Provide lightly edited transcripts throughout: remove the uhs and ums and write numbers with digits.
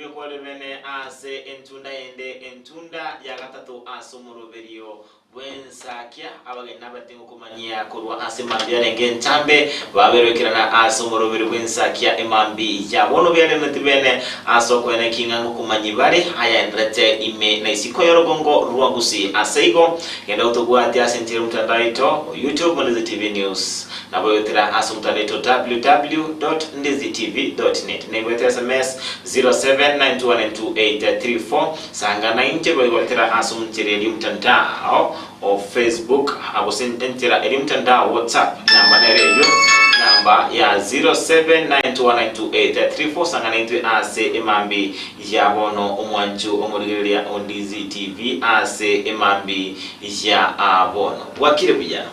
tushime kwa levene ase entunda ende entunda ya gatatu asumuruberio bwensakia abagenda batingo kumanyia kurwa ase mambia renge ntambe baberokirana asumuruberio bwensakia emambi ya bono byane natibene asokwene kinga kumanyi bari haya ndrete ime na isiko yorogongo ruagusi aseigo ngenda utogwati asentire mtandaito YouTube Ndizi TV News na boyotera asumtandaito www.ndizitv.net na boyotera SMS 0792128834 sanga 90 boyotera asumtire mtandao of Facebook abusentira mtandao WhatsApp namba na radio namba ya 0792128834 sanga 90 ase emambi ya bono omwanju omurigeria Ndizi TV ase emambi ya abono wakire bujana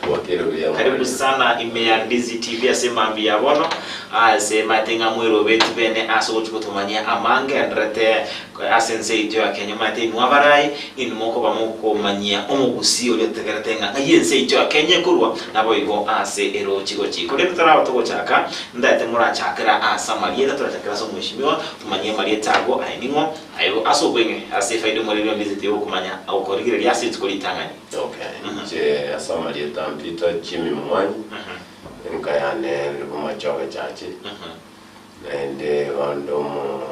karibu sana imeya Ndizi TV ase emambi ya bono ase matenga mwero betu bene aso kutumania amange andrete asense ito ya Kenya mate mwabarai inmoko bamoko manyia omugusi olyotegeretenga ayense ito ya Kenya kurwa nabo igo ase ero chigo lero tara otoko chaka ndate mura chakira asa marieta turachakira so mwishimiwa tumanyia marieta ago ainingo ayo aso bwenge ase faido morero Ndizi TV kumanya au korigire ya sit kolitangani je asa marieta mpita Jimmy Mwanyi nkayane lumachoga chachi and wandomo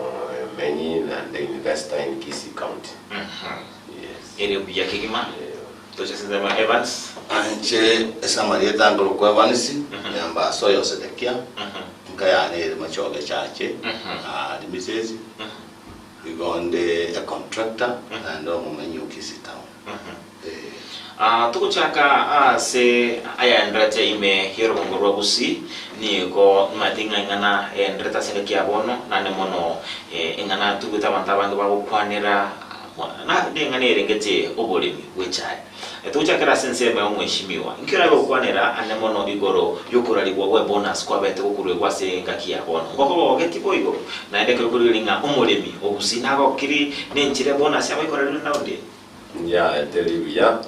many and the investor in Kisii County. Yes. Ere buya kigima. Tocha sema Evans. Anche esa marieta ngolo kwa Evans yamba soyo sedekia. Nkayane lumachoga chachi. Dimisezi. We gonde a contractor and omumenyi Kisii Town. Tukuchaka se aya ndrate ime hero ngorwa busi ni ko matinga ngana ndrata sele kia bono na ne mono ngana tukuta bantabange babo kwanira na ngane rengete obolimi wechai tukuchaka sense me omweshimiwa nkira bo kwanira ane mono igoro yokurali gwa bonus kwa bete okurwe gwase ngakia bono ngoko bogeti boigo na ndeke kuringa omolimi obusi nago kiri nenchire bonus yabaikora ndawde ya televia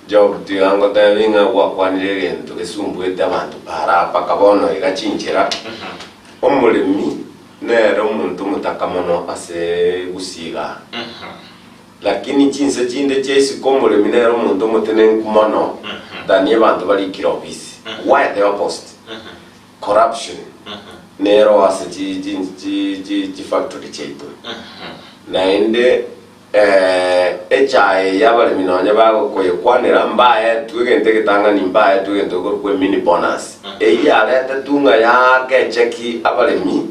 job tiango tavinga kwa kwanire nto kesumbuete abantu para pakabono igachinchira omulimi nero muntu mutakamono ase gusiga lakini chinse chinde chesi komulimi nero muntu mutene kumono dani abantu bali kirobisi why the opposite corruption nero ase chi factory cheto naende echai yabale minonya bago koyekwanira mbaye twigente kitanga ni mbaye twigente ko mini bonus eyaleta tunga ya kecheki abalemi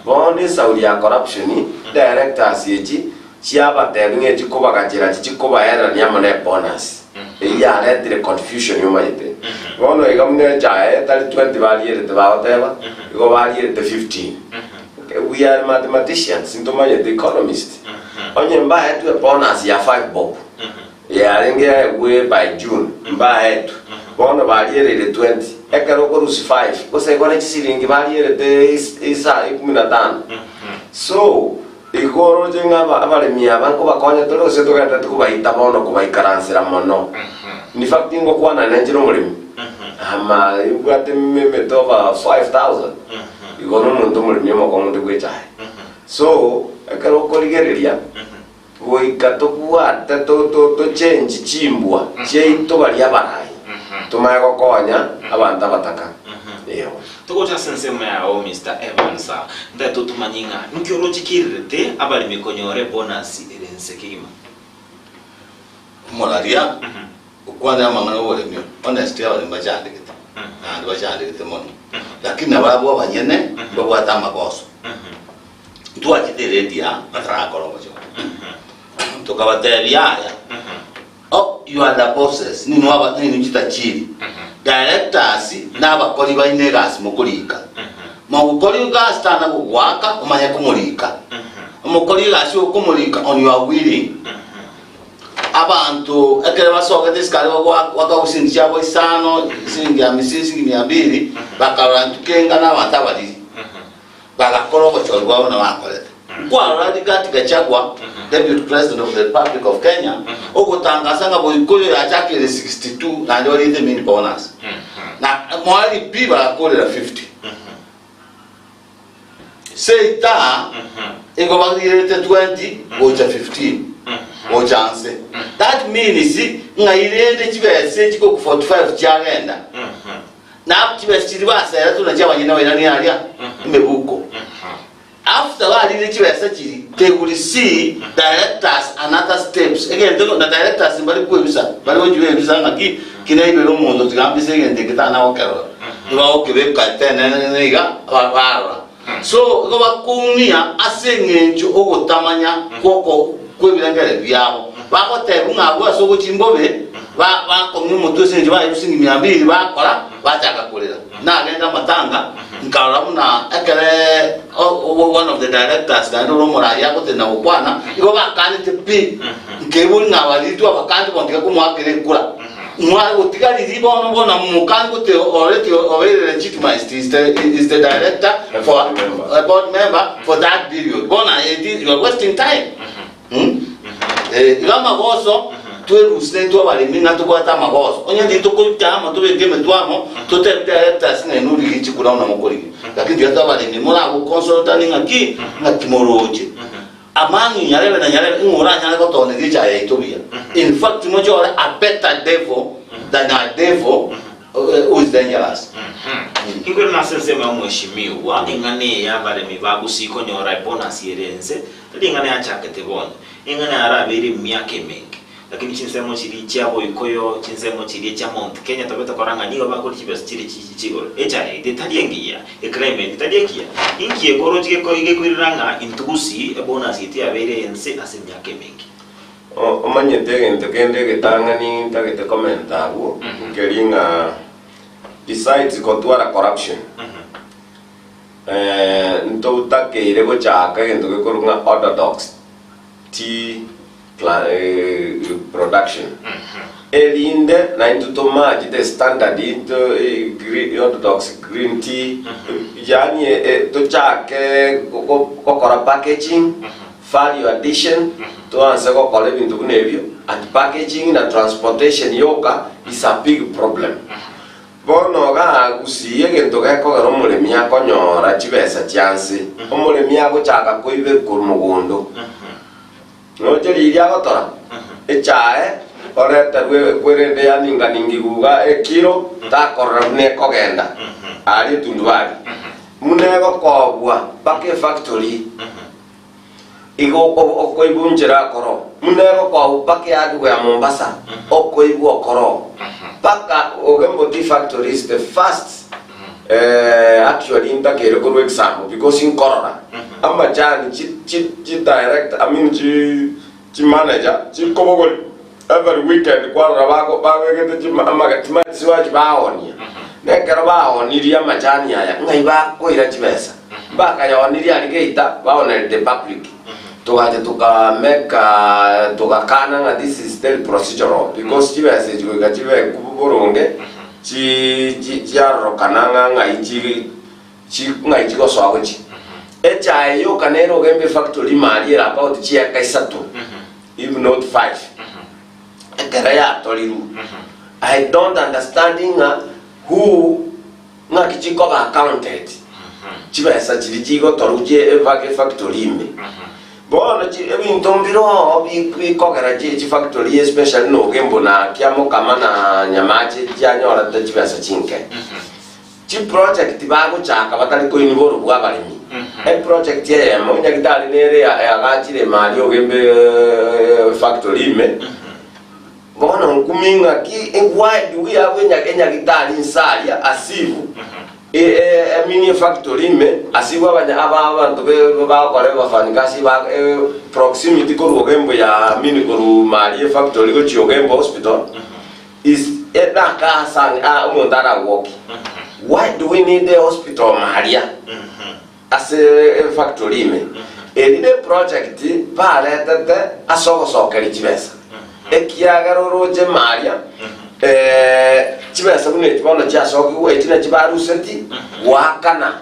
bone saudi ya corruption directors yeji chiaba tebinge chikoba kachira chikoba era nyamane bonus eyaleta the confusion yomayete bono igamne chai tali 20 value te baoteba igo value te 15 we are mathematicians intomanye the economists onye mbaye tu bonus ya 5 bob ya ringe we by June mbaye tu bono value le 20 ekero ko rusi 5 kose kone chisiringi value le isa 15 so igoro jenga abale mia banko bakonya tolo se to ganda ku baita bono ku baikaransira mono ni fact ngo kwana nanjiro mulimi ama ibwate metova 5000 igoro muntu mulimi mo ko muntu gwechai so ekero ko ligereria goikatokuwa to change chimbwa cheito bali abarai tumago konya abantu bataka iyo tukocha sensema ya Mr. Evans ndato tumanyinga nkiorochikirite abali mikonyore bonus irense kima molaria ukwana mangana wole myo honestly wale majande kita na bajande kita mono lakini ababo banyene bwata makoso tuachiteredia atrakoro bacho tukabateria oh you are the bosses ni nwaba ni nchitachiri directors na bakori baine gas mukulika mukori gas tana gwaka umanya kumulika mukori gas ukumulika on your willing abantu ekere basoka diskari waka usindisha bo isano singa misisi 200 bakarantukenga na batabali bagakoro bacholwa na bakoleta kwa radical tikachagwa deputy president of the Republic of Kenya okutangaza ngabo ikoyo ya chake 62 na ndio ile mini bonus na mwali biba akolera 50 seita iko bagirete 20 gocha 15 chance. That means ngairende chibese chiko 45 chagenda na chibese chibasa era tunajya nyina wena ni aria mebuko. After that chibese chiri they will see directors and other steps again the directors bali kuebisa bali ojuwe ebisa ngaki kina ibero mundo tigambise ngende kitana okero ngo kebe katene nega baba. So go bakumia asengencho ogotamanya koko kwebirangere byabo bakotebu ngabo asogo chimbobe bakomye moto senje bayusingi 200 bakora bataka kolera na agenda matanga nkaramuna akere one of the directors gando romora yakote na okwana igo bakane tepi nkebuli ngabalitu abakandi bondika kumwakere kula mwari utikali ribono bona mukango te already legitimized is the director for a board member for that period bona you are wasting time igama boso tuerusne to bali minga to kwata maboso onye ndi to kutama to begeme twamo to te directors ne nuri gichikura na mukori lakini ndiyo bali ni mura ku consultant ngaki ngakimoroje amangi nyarebe na nyarebe ngora nyale ko to ne gicha ya itobia. In fact mojo a better devil than a devil who is dangerous. Ingwe na sema mheshimiwa ingane ya bale mibagu siko nyora bonus yerenze ingane achakete bono ingane arabiri myake mengi lakini chinsemo chiri chabo ikoyo chinsemo chiri cha Mount Kenya tabeta koranga niyo bakuri chibes chiri chigoro echa detaliengia ekreme detaliengia inkie korojike ko ige kuriranga intugusi bonus iti abere ense asemyake mengi omanye tegente kende getangani tagete komentago keringa besides kotwara corruption nto takere go chaka gento ke korunga orthodox tea production elinde na into maji the standard into orthodox green tea yani to chake kokora packaging value addition to answer ko kole bintu kunebyo and packaging na transportation yoka is a big problem. Bono ga gusiye gento ga ko garo mulemi akonyora chibesa chance omulemi agochaka koibe kurumugondo no jeri ya gotora echae oreta kwere ya ninga ningiguga ekiro ta korone kogenda ari tundwari munego kobwa bake factory igo okoibunjira koro munego ko bake adu ya Mombasa okoibu okoro baka ogembo tea factory is the first actually in takere go example because in corona amma jani chi direct I mean chi manager chi kobo every weekend kwa rabako bagete chi amma gatima siwaji baonia nekero baoniria majani aya ngaiba koira chibesa baka yaoniria aligeita baona the public tuka make tukakana nga this is still procedural because chibesa chiwe kuburonge chi arrokananga ngai go swagochi echa yo kanero gembe factory mali about chi akaisatu if not 5 ekeraya toriru I don't understanding who ngakichiko accounted chibesa chirijigo toruje evake factory me bona chi ebintu mbiro bikogera chi factory especially no gembo na kiamo kama na nyamache cyanyora tachibesa chinke chi project bago chaka batali ko iniboro bwa balimi project ye mo nyagidali nere ya gachire mali ogembe factory me bona nkuminga ki why do we have nyagidali nsalia asivu mini factory me asibu abantu bakore bafanikasi ba proximity ko ogembo ya mini ko mali factory ko chiogembo hospital is na ka sang umondara work. Why do we need the hospital Maria as a factory me the project pale tete asogo sokeri chibesa ekiagaro roje Maria chibesa bune tibona chasogo wetina chibaru senti wakana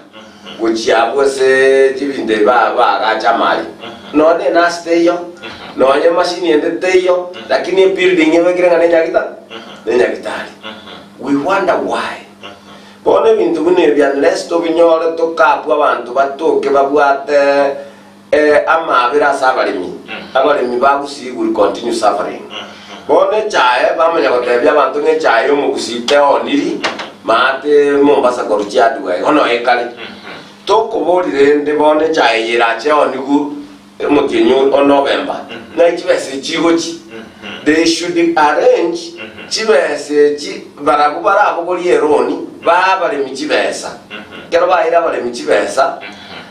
gochiabo se jibinde ba gacha mali no de na stay yo no nya machine ende teyo lakini building yebekira ngane nyagitali we wonder why bone bintu bune bya unless to binyore to kapu abantu batoke babwate amabira sabarimi abarimi bagusi will continue suffering bone chae bamanya gotebia bantu nge chae omugusite oniri mate Mombasa goruchia duwe ono ekali tokuburire ndi bone chae yirache onigu mukinyu on November na chibese chigochi they should arrange chibese chi barabara abogori eroni babare michibesa kero baira bare michibesa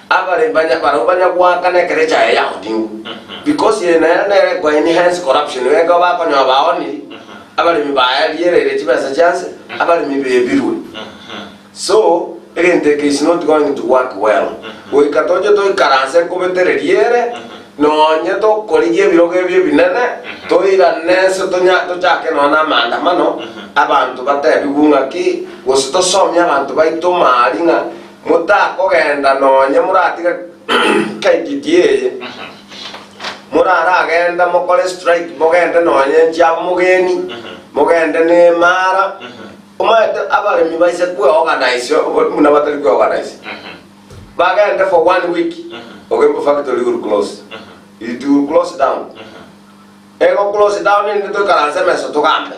abare banya kwakane kere chae ya odingu because ye na go enhance corruption we go ba konyo baoni abare mi baya yere chibesa chance abare mi bebiru so again the case not going to work well we katoje to karanse ko betereriere no nyeto koliye biroge binene to ira nese to nya to chake no na maandamano abantu batebigunga ki gosito somya abantu baito maringa muta kogenda no nyemuratiga kaititie murara agenda mukole strike mugende no nyenja mugeni mugende ne mara umate abale mi baise ku organize muna batali ku organize bagende for 1 week okay factory will close it will close down ego close down in to karanse meso to gambe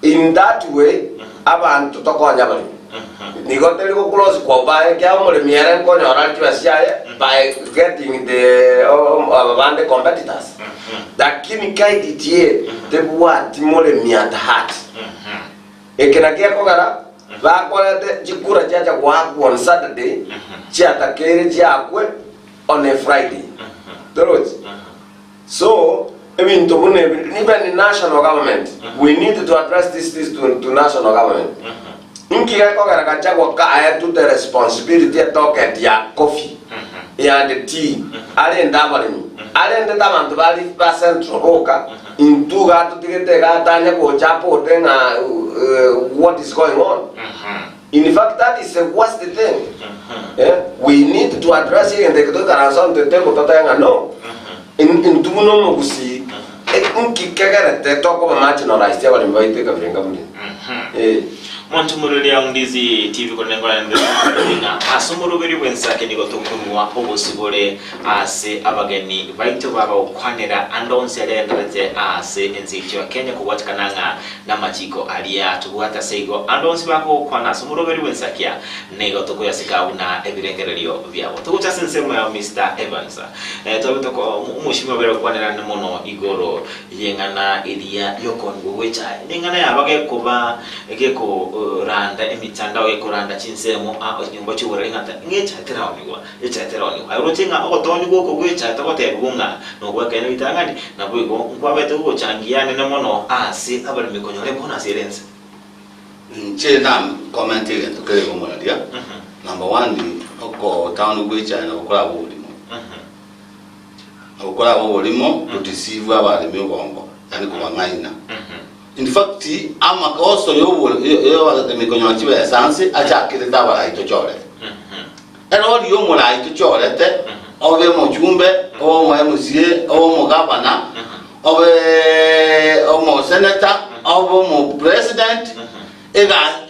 in that way abantu to konya bali nigoteli go close kwa bae kya mole miere ko nyora tibasia by getting the band competitors lakini kaiditie te buat mole miat hat ekena kia kogara ba kolete chikura chacha kwa on Saturday chata kere chakwe on a Friday so I mean even the national government we need to address this to national government inkiga kogara kachagwa ka I to the responsibility to get ya coffee ya the tea ale ndabalimi ale ndatabantu bali ba central oka intuga to tigete ga tanya ko chapo tenga what is going on in fact that is the worst thing we need to address it and the karanson the tempo tatanga no in tumuno mugusi inkikagara te toko marginalized ya bali mbaite ka vrenga mundi Montumuruli ya Undizi TV konengo ya ndina asumurubiri bwensake nigotokunwa obusibole ase abageni baito baba okwanera andonse alenderete ase enzityo Kenya kuwatakananga na machiko aliya tuwata seigo andonse bako okwana asumurubiri bwensake nigotoku ya sikauna ebirengerelio byabo tukucha sensemo ya Mr. Evans tobitoko umushimo bero kwanera nemono igoro yengana ilia yokongo wecha ningana yabage kuba egeko randa emitandao ekoranda chinsemo nyumba chubura ingata ngecha teraoniwa arotinga otonyi goko gwecha takotegunga no gwakene bitangani nabwigo nkwabete ugo changiane nemono asi abali mikonyole bona sirense nchena comment ile tokele gomoradia number 1 ni oko town gwecha na okora bulimo okora bulimo to deceive abali mibombo yani kubangaina in fact ama koso yo mikonyo chibe sansi acha kile tabara ito chore ero yo mura ito chore te obe mo chumbe o mo musie o mo gavana obe o mo senator o mo president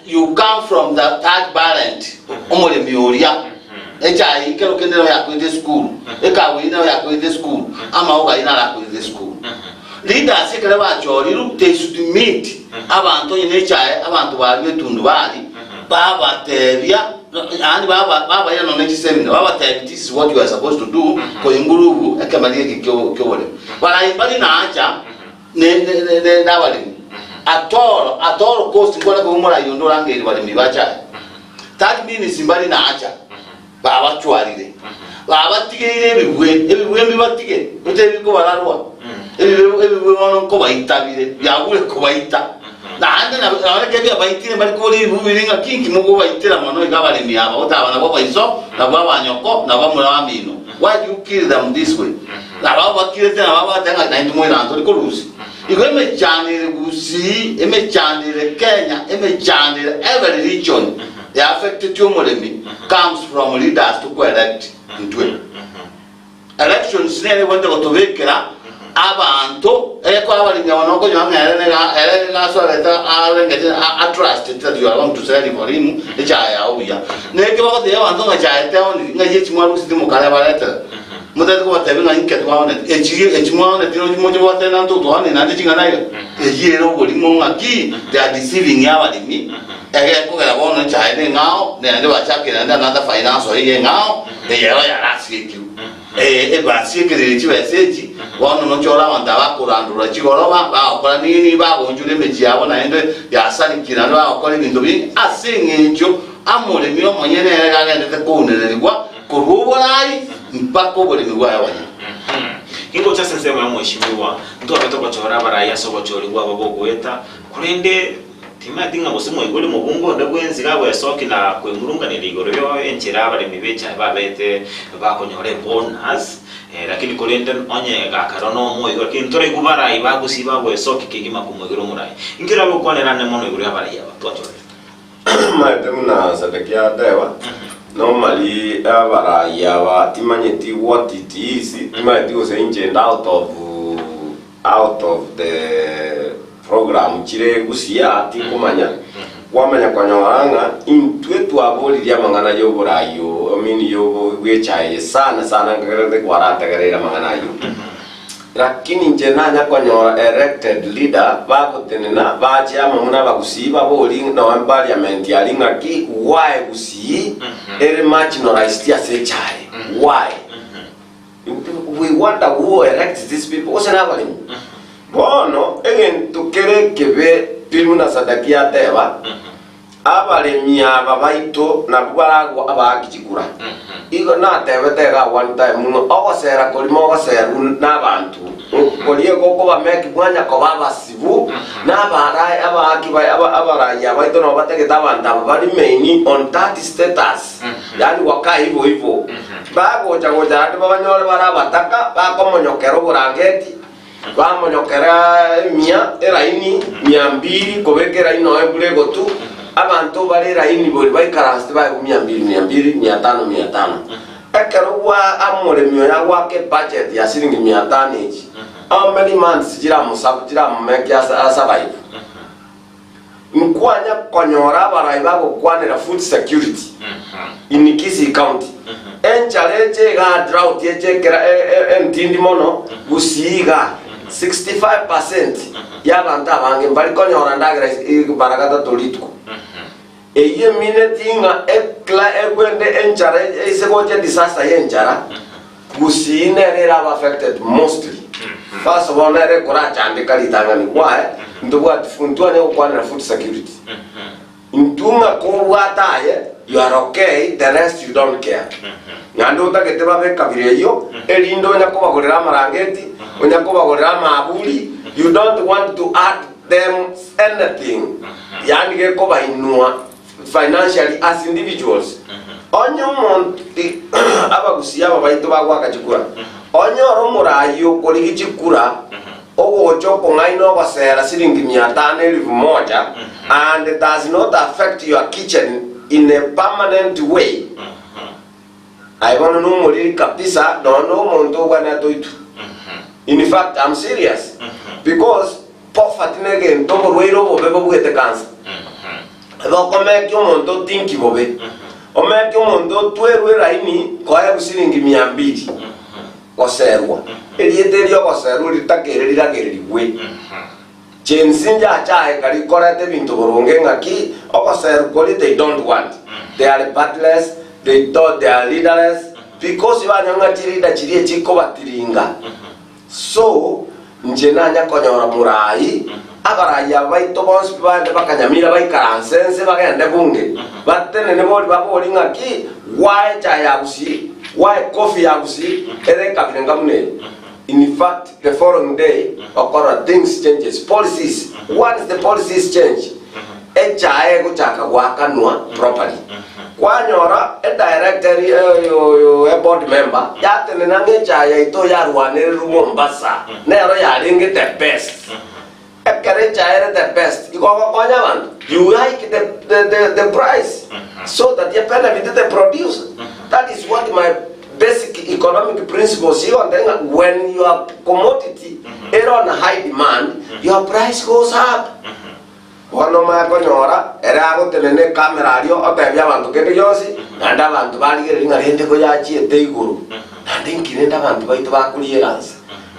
you come from the third parent o mo le mioria echa ikero kendero ya kwende school wina ya kwende school ama oga ina la kwende school leaders ekere bachoriru they should meet abantu yenechae abantu bali tundu bali baba tebia and baba yana next seminar baba tebia this is what you are supposed to do ko ingurubu ekamalie kyo bala ibali na acha ne nawali atoro cost ngona ko mura yondora ngeri bali mibacha that means imbali na acha baba chwarire baba tigere ebiwe mbibatige utebiko balarwa ebiwe wono ko baitabire yagure ko baita nande na ke bya baitire bali ko li bubiringa kinki mugo baitira mono igabale miyaba utabana bo baiso na baba nyoko na bamura bamino why do you kill them this way na baba kill them baba tanga na ndimo ina ntori ko rusi igwe chanire gusi chanire Kenya chanire every region the affected tumoremi comes from leaders to elect into it. Elections nene wende gotovekera abantu eko abali nyawanoko nyanga ele so leta alengete a trust that you are going to sell for him echa ya uya neke bako de abantu ngacha ete oni ngaje chimwaru siti mukale baleta mutete ko tabi nga inke twa ne echimwa ne tino mo jo wate na to to ne na de chinga na yo yero boli mo ngaki they are deceiving ya ba ni ege ko ga wona cha ne ngao ne ande ba cha ke na na finance o ye ngao de yero ya la sikiu ba sikiri chi ba seji wona no chola wanda ba kurandura chigoroba ba okora nini ba bonjure meji yabo na ende ya sali kirano ba okora bintu bi asengejo amole mio monyene ga ga de ko ne kwa kurubolai mpaka bole migwa ya wanya ingo cha sensema ya mheshimiwa ndo abetoka chora baraya sobo chori kwa babo gweta kurende tima dinga musimo igole mu bungo ndagwenzi gabo yasoki na kwemurunga ne ligoro yo enchera bale mibecha babete bakonyore bonus lakini kurende onye gakarono mo igoro kintore kubara ibagusi babo yasoki kigima kumugiro murai ingira bo kwanera ne mono igoro baraya batwachore matemuna sadakia dewa normally abaraya ba timanyeti what it is timanyeti was changed out of the program chire gusia tikumanya kwamanya kwanyanga intwetu aboli ya mangana yo borayo amini yo gwechaye sana ngarete kwarata garera mangana yo lakini njenanya kwanyora elected leader bakotenena bacha mamuna bagusiba boli na parliament yalinga ki why gusi ere marginalized ya sechai why we wonder who elects these people what's happening bono again to kere kebe piluna sadakia teba abale miya babaito na bwarago abakikura igo na tebetega one time muno ogosera kolimo ogoseru nabantu koliye koko bameki bwanya ko babasibu nabarai abaraya baito no bategeta abantu bari main on that status yani wakai hivyo bagoja ati babanyore barabataka bakomonyokero burangeti bamonyokera mia eraini 200 kobekera ino ebulego tu abantu bari raini boli baikaraste ba 200 500 ekero wa amore myo ya wake budget ya shilingi 500 each how many months jira musabutira mmeke survive nkwanya konyora barai babo kwanera food security in Kisii County enchaleche ga drought yechekera entindi mono gusiga 65% y'abantu abange bari konyora ndagira barakata tolitko eye minetinga ekla egwende enchara isegoje disaster yenchara gusine era affected mostly first of all ere koracha andikali tangani why ndobwa tifuntua ne okwana food security ntunga ko wataye you are okay the rest you don't care ngando takete babe kabire yo elindo nyako bagorera marangeti onyako bagorera mabuli you don't want to add them anything yani ke ko bainua financially as individuals onyo monti abagusiya babaito bagwakachikura onyo romurayo koligichikura ogocho kongaino basera silingi 500,000 and it does not affect your kitchen in a permanent way. I want to know more kabisa no monto wana toitu. In fact, I'm serious because poverty again tobo ruiro bobe bugete cancer. Eba kome kyo monto tinki bobe. Ome kyo monto tuerwe raini kwa busilingi 200. Koserwa. Eliyeterio koserwa litakereriragereriwe. Chensinja chae kali korete bintu boronge ngaki okoserwa they don't want. They are badless, they thought they are leaderless because ibanyanga chirida chirie chiko batiringa. So njenanya konyora murai abaraya baito bonse bande bakanyamira baikaransense bagende bunge batene ne boli baboli ngaki why chaya busi why coffee yabusi ere kabirenga mune. In fact the following day okora things changes policies once the policies change echae kuchaka wakanwa properly kwanyora a director a board member yatene nange chaya ito yarwane Mombasa nero yaringe the best ekere chaya the best iko konyaman you hike the price so that you benefit the producer. That is what my basic economic principles here. And then when your commodity is on high demand, your price goes up. Wano makonyora era agotenene camera rio otebya bantu kete yosi nanda bantu baligere ngarende ko yachi eteiguru think nenda bantu baitu bakuliyeransa.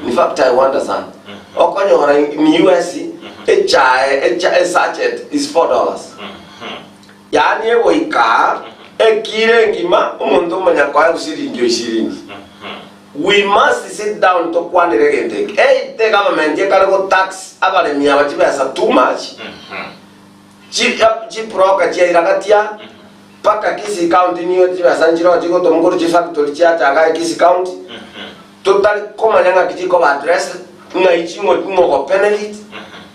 In fact, I wonder son. Okonyora in US a sachet is $4. Yani ewoika ekire ngima umuntu manya kwa kusiringi ishiringi. We must sit down to kwanire gente. The government yekalego tax abale miya bachibesa too much. Chi proka chi iragatia paka Kisii County niyo chibesa njiro chiko to mukuru chi factory cha changa Kisii County. Total koma nyanga kitiko ba address nga ichingo ngo penalty.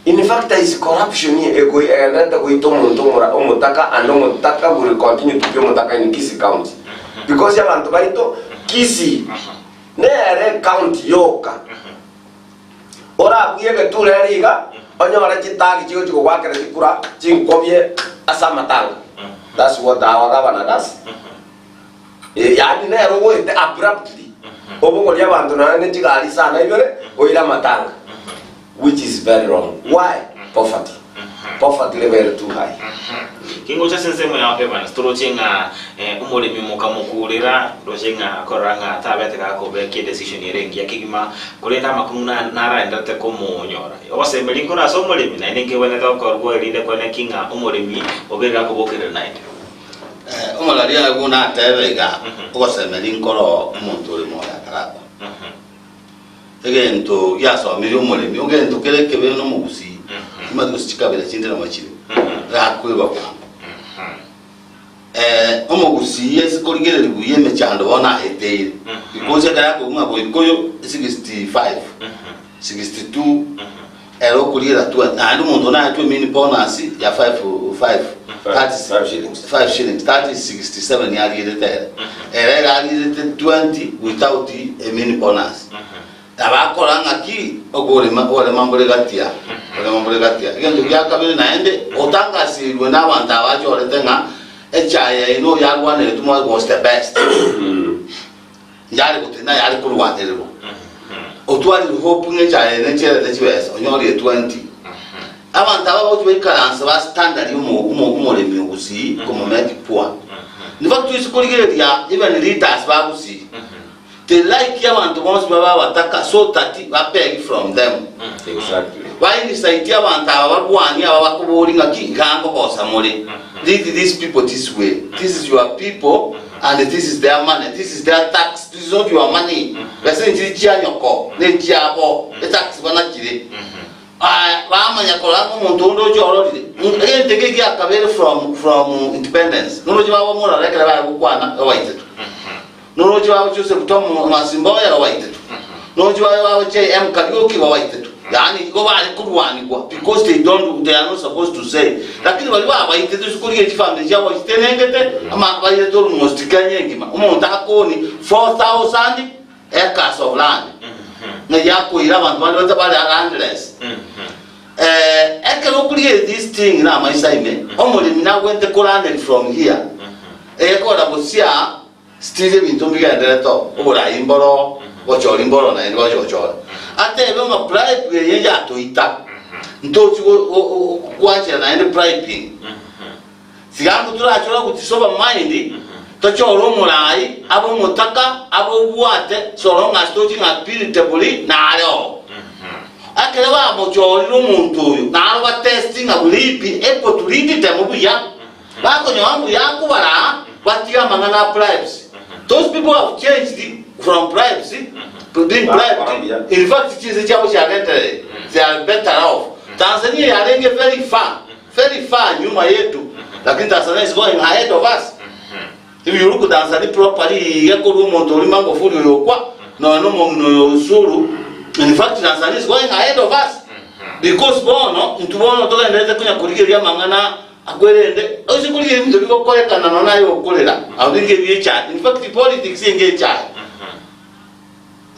In fact, there is corruption here. Ego enda ko ito muntu umutaka and umutaka will continue to be umutaka in Kisii County. Because ya bantu baito Kisii nere county yoka. Ora buyege tureriga onyo wala chitagi chigo chigo wakere chikura chinkobye asamatanga. That's what our governor does. Yani nero wo abruptly. Obongo lya bantu na ne chigali sana ibere oira matanga. Which is very wrong. Why? Poverty. Poverty level too high. Kingo cha sense mo ya peba strochinga umole mimuka mukurira dochinga koranga tabete ka ko be ke decision yerengi yakigima kulenda makuna nara endate ko munyora. Ose melingo na so mole mi na ndenge wena ka ko rwo rinde ko na kinga umole mi obera ko bokere night. Umala ria guna tebega ose melingo ro umuntu uri mo ya karaba. Egento yaso miri umole mi ogento kelekebe no mugusi. Imadu sikabela chindira machiro. Rakweba kwa. Omogusi yes koligere buye mechando ona heteye. Because kaya ko ngabo ikoyo 65 62 ero kuliera tu andi muntu na tu mini bonus ya 5 shillings that is 67 ya lirete. Era lirete 20 without a mini bonus. Tabakora ngaki ogore mambole gatia. Ole mambole gatia. Igendo yakabere naende otangasirwe n'abantu abajorete nga echaya ino yagwane tumo was the best. Yali kutina yali kulwandelebo. Otwali hope ngechaya nechere techwesa onyori 20. Abantu ababo bikaransa ba standard umole myugusi como make poor. Niba tuisikuligere ya even leaders bagusi. They like yabantu bonse baba bataka so that bapeg from them. Exactly. Why is idea abantu ababwani abakuburinga kingango kosa mole. Lead these people this way. This is your people and this is their money. This is their tax. This is not your money. Bese njija nyoko, ne jabo, the tax banakire. Bama nyakola umuntu ndo joro ndi. Egentege ya kabere from independence. Nuno jwa mo la rekera ba kukwana waite. Nuno jwa chose kutomo masimbo ya waite. Nuno jwa JM Kariuki waite. Yani go bali kurwani kwa because they are not supposed to say. Lakini bali baba itetu sikuliye family jawo itenengete ama bali to mustikanye ngima. Umuntu akoni 4,000 acres of land. Na yako ira abantu bali bali landless. Ekelo kuliye this thing na maisaime. Omuli na wente kolande from here. Ekola bosia stile bintumbiga ndeto obula imboro bochori imboro na ngo jochora. Ate ebe ma bribe ye ya to ita. Ntochi kwacha na ende bribing. Sigangu turachora kutisoba mind tochoro mulai abo mutaka abo buate soronga stochi ngapiri tebuli na aleo. Akele ba mochori umuntu na aba testing abulipi eko turidi temubuya. Bako nyambu yangu bara batia mangana bribes. Those people have changed from bribes to being bribed. In fact, it is a job they are better off. Tanzania are very far, nyuma yetu. Lakini Tanzania is going ahead of us. If you look at Tanzania properly, yako rumondo limango fuli yokwa, no usuru. In fact, Tanzania is going ahead of us. Because bono, ntubono toka ndeze kunya kurigiria mangana agwerende osikuliye mito biko kolekana nona yo kolera awinge byecha. In fact, politics inge cha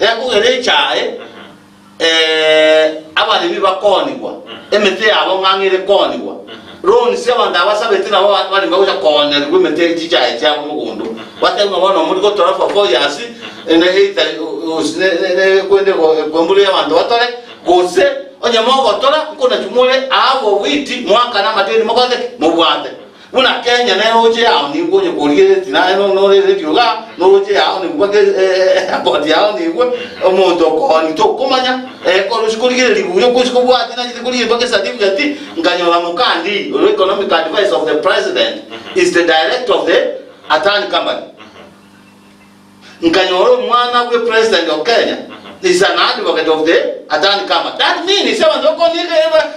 yakugere chae abali bibakonigwa emete abo ngangire konigwa ron se abanda abasabete nabo bali ngaho cyakone rwimete chichae cya mugundu batemwe bono muri ko torafa 4 years ene hita usne kwende kombuli y'abantu batore gose onyamogo tora kuna chumule abo witi mwaka na mateni mokote mubwate una Kenya na oje yao ni ngo nyokorie tina no radio ga no oje yao ni ngo body yao ni ngo omuntu ko ni to komanya ko rushikurie libuyo ko shikobwa tina jikurie bake certificate nganyora mukandi economic advice of the president is the director of the Atani company nganyora mwana we president of Kenya is an advocate of the Atani company. That means seven doko ni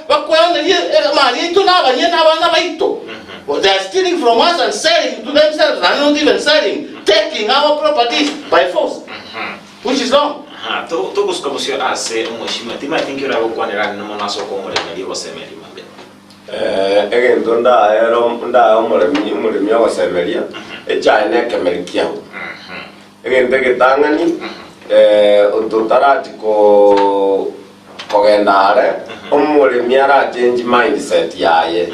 bakwana ye mali to na banye na bana baito. They are stealing from us and selling to themselves, and not even selling, taking our properties by force, which is wrong. To kusikomosio ase mheshimiwa tima thingira gukwanira ni mona soko umuremeri ogosemeria mambe. Egento nda umuremi ogosemeria echaine kemerikia. Egento getangani ututarati kogenda umuremi ara change mindset yaye.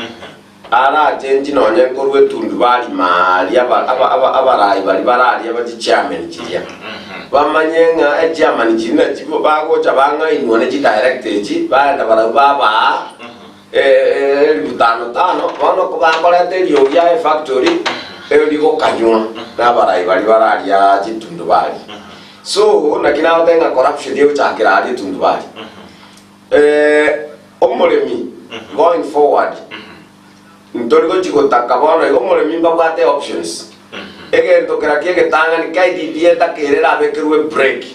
Ara change nonye korwe tundu bali mali abarai bali barari abati chairman kiria bamanyenga chairman kina kibo bagocha banga inone ki director ki baenda baba butano bono ko bakora terio ya factory eligo kanywa na barai bali barari ya kitundu bali so nakina otenga corruption dio chakira ali tundu bali omuremi going forward ntorigo chigotaka bono igomore mimba bwate options egento kerakie getanga ni KDD etakirira abekirwe break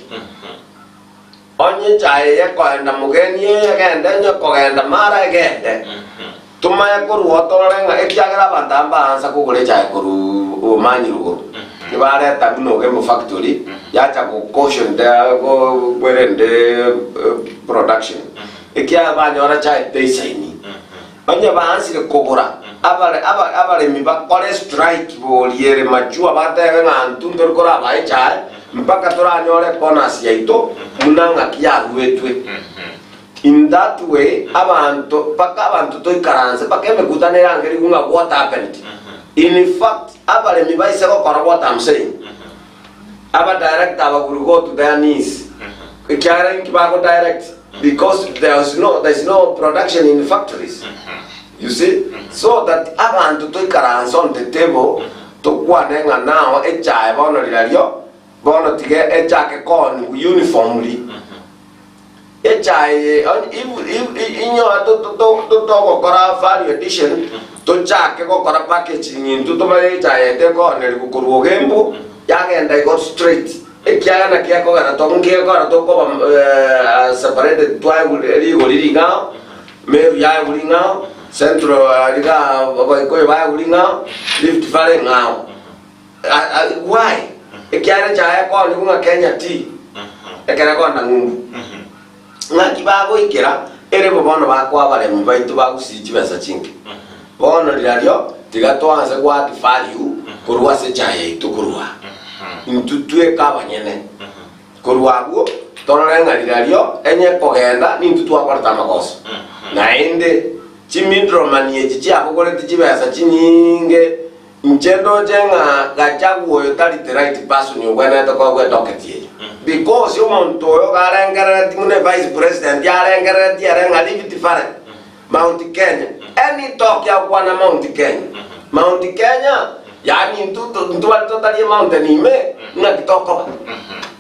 onye chaye yekoenda mugeni egende nyo kogenda mara egende tumaya koru otorenga ekiagera batamba ansa kugure chaye koru omanyi ruguru kibare tabuno gemo factory yacha ko caution da go gwerende production ekia banyora chaye peisaini onye baansi kogura abare mi bakore strike boliere machua batega ngantu ndorkora baicha mpaka toranyore bonus yaito munanga kiarwetwe in that way abantu toikaranze pakeme kutanira ngeri kunga what happened in fact abare mi baise ko kora what I'm saying aba direct aba go to their knees kiara nkibago direct because there's no production in factories. You see, so that abantu toikaranze on the table to kwanenga now echa bono lilario bono tige echa ke kon uniformly echa inyo to kora value addition to cha ke kora packaging into to mari echa ete kon le kukuru gembu yagenda go straight ekia na kia ko na to ngie ko na to ko separated twa liga meru ya ulinga central liga ko ba ulinga lift valley ngao why ekia cha ko ni kunga Kenya tea ekera ko na ngungu ngaki ba go ikera ere bono ba kwa bale mbaito ba kusiji besa chinki bono lilario tiga to anse kwa value kurwa se cha yetu kurwa intutue kabanyene kurwago torenga lilario enye kogenda nintutu akwarta makoso na ende chimindro manie chichi akogore tichibesa chinyinge nchendo jenga gachaguo yotali the right person yogwana to kwa doketie because you want to garengara timune vice president yarengara tiarenga live different Mount Kenya any talk ya kwa Mount Kenya yani ntu totally mountain ime na kitoko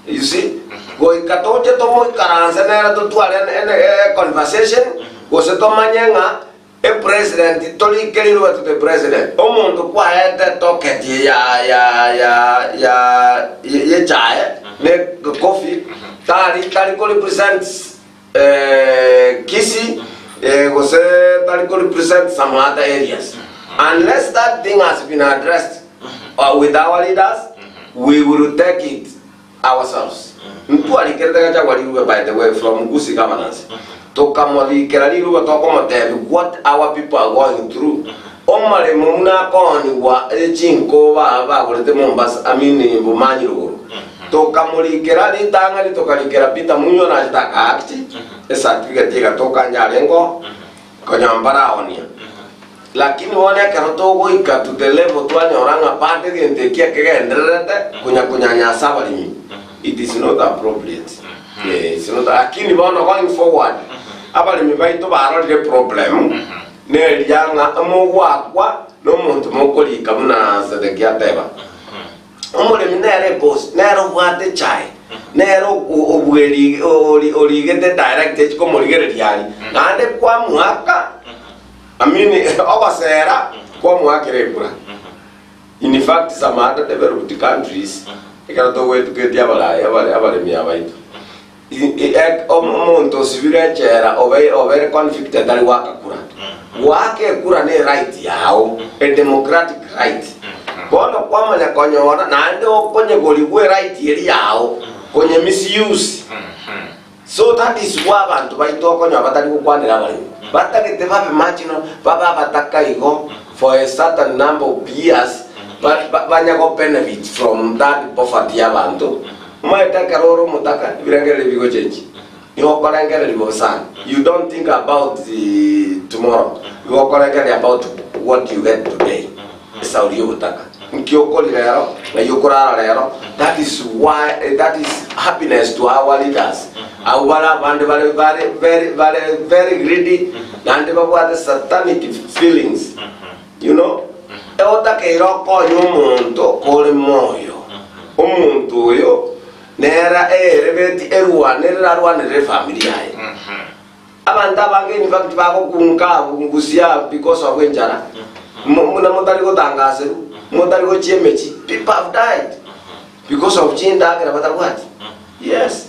you see go ikatoje to mo karanza na to tuale conversation go se to manyenga e president to li keliro to the president o mundo kwa ete toketi ya chae ne coffee tali ko represents Kisi go se tali ko represents some other areas. Unless that thing has been addressed with our leaders, we will take it ourselves. By the way, from Gusi governance to come what our people are going through. Omare muna koni wa chinko wa the Mombasa amini bumanyiru. To kamuri kerali tangari to kalikera pita munyo na jitaka akti. Esa tiga toka njalengo konyambara onia. Lakini wone karotogo ikatu the level twani oranga pande gente kia kegenderete kunya nyasa balimi. It is not appropriate. It's not. Lakini bono going forward abalimi baito baro the problem ne yanga amugwakwa no muntu mukulika muna Sedekia teba omule minere boss nero bwate chai nero obweli oligete direct ko muligere diari nande kwa mwaka amini obasera kwa mwaka rekura. In fact some other developed countries ikara to wetu ketia abale mi abaitu omuntu sibire chera over conflicted ali wakakura wake kura ne right yao a democratic right bono kwamanya konyora nande okonye goligwe right yeri yao konye misuse so that is why abantu baitokonya batali kukwanira bali batagete babe machino baba bataka igo for a certain number of years banyago benefit from that poverty abantu maitaka roro mutaka birangere bigo change you don't think about the tomorrow. You are about what you get today. That is why that is happiness to our leaders. Our very greedy and the satanic feelings. You know? Nera reveti erua nera nere familia abanda bange in fact bako kungusia because of wenjara muna motari go tangase motari go chemechi people have died because of chinda gara what yes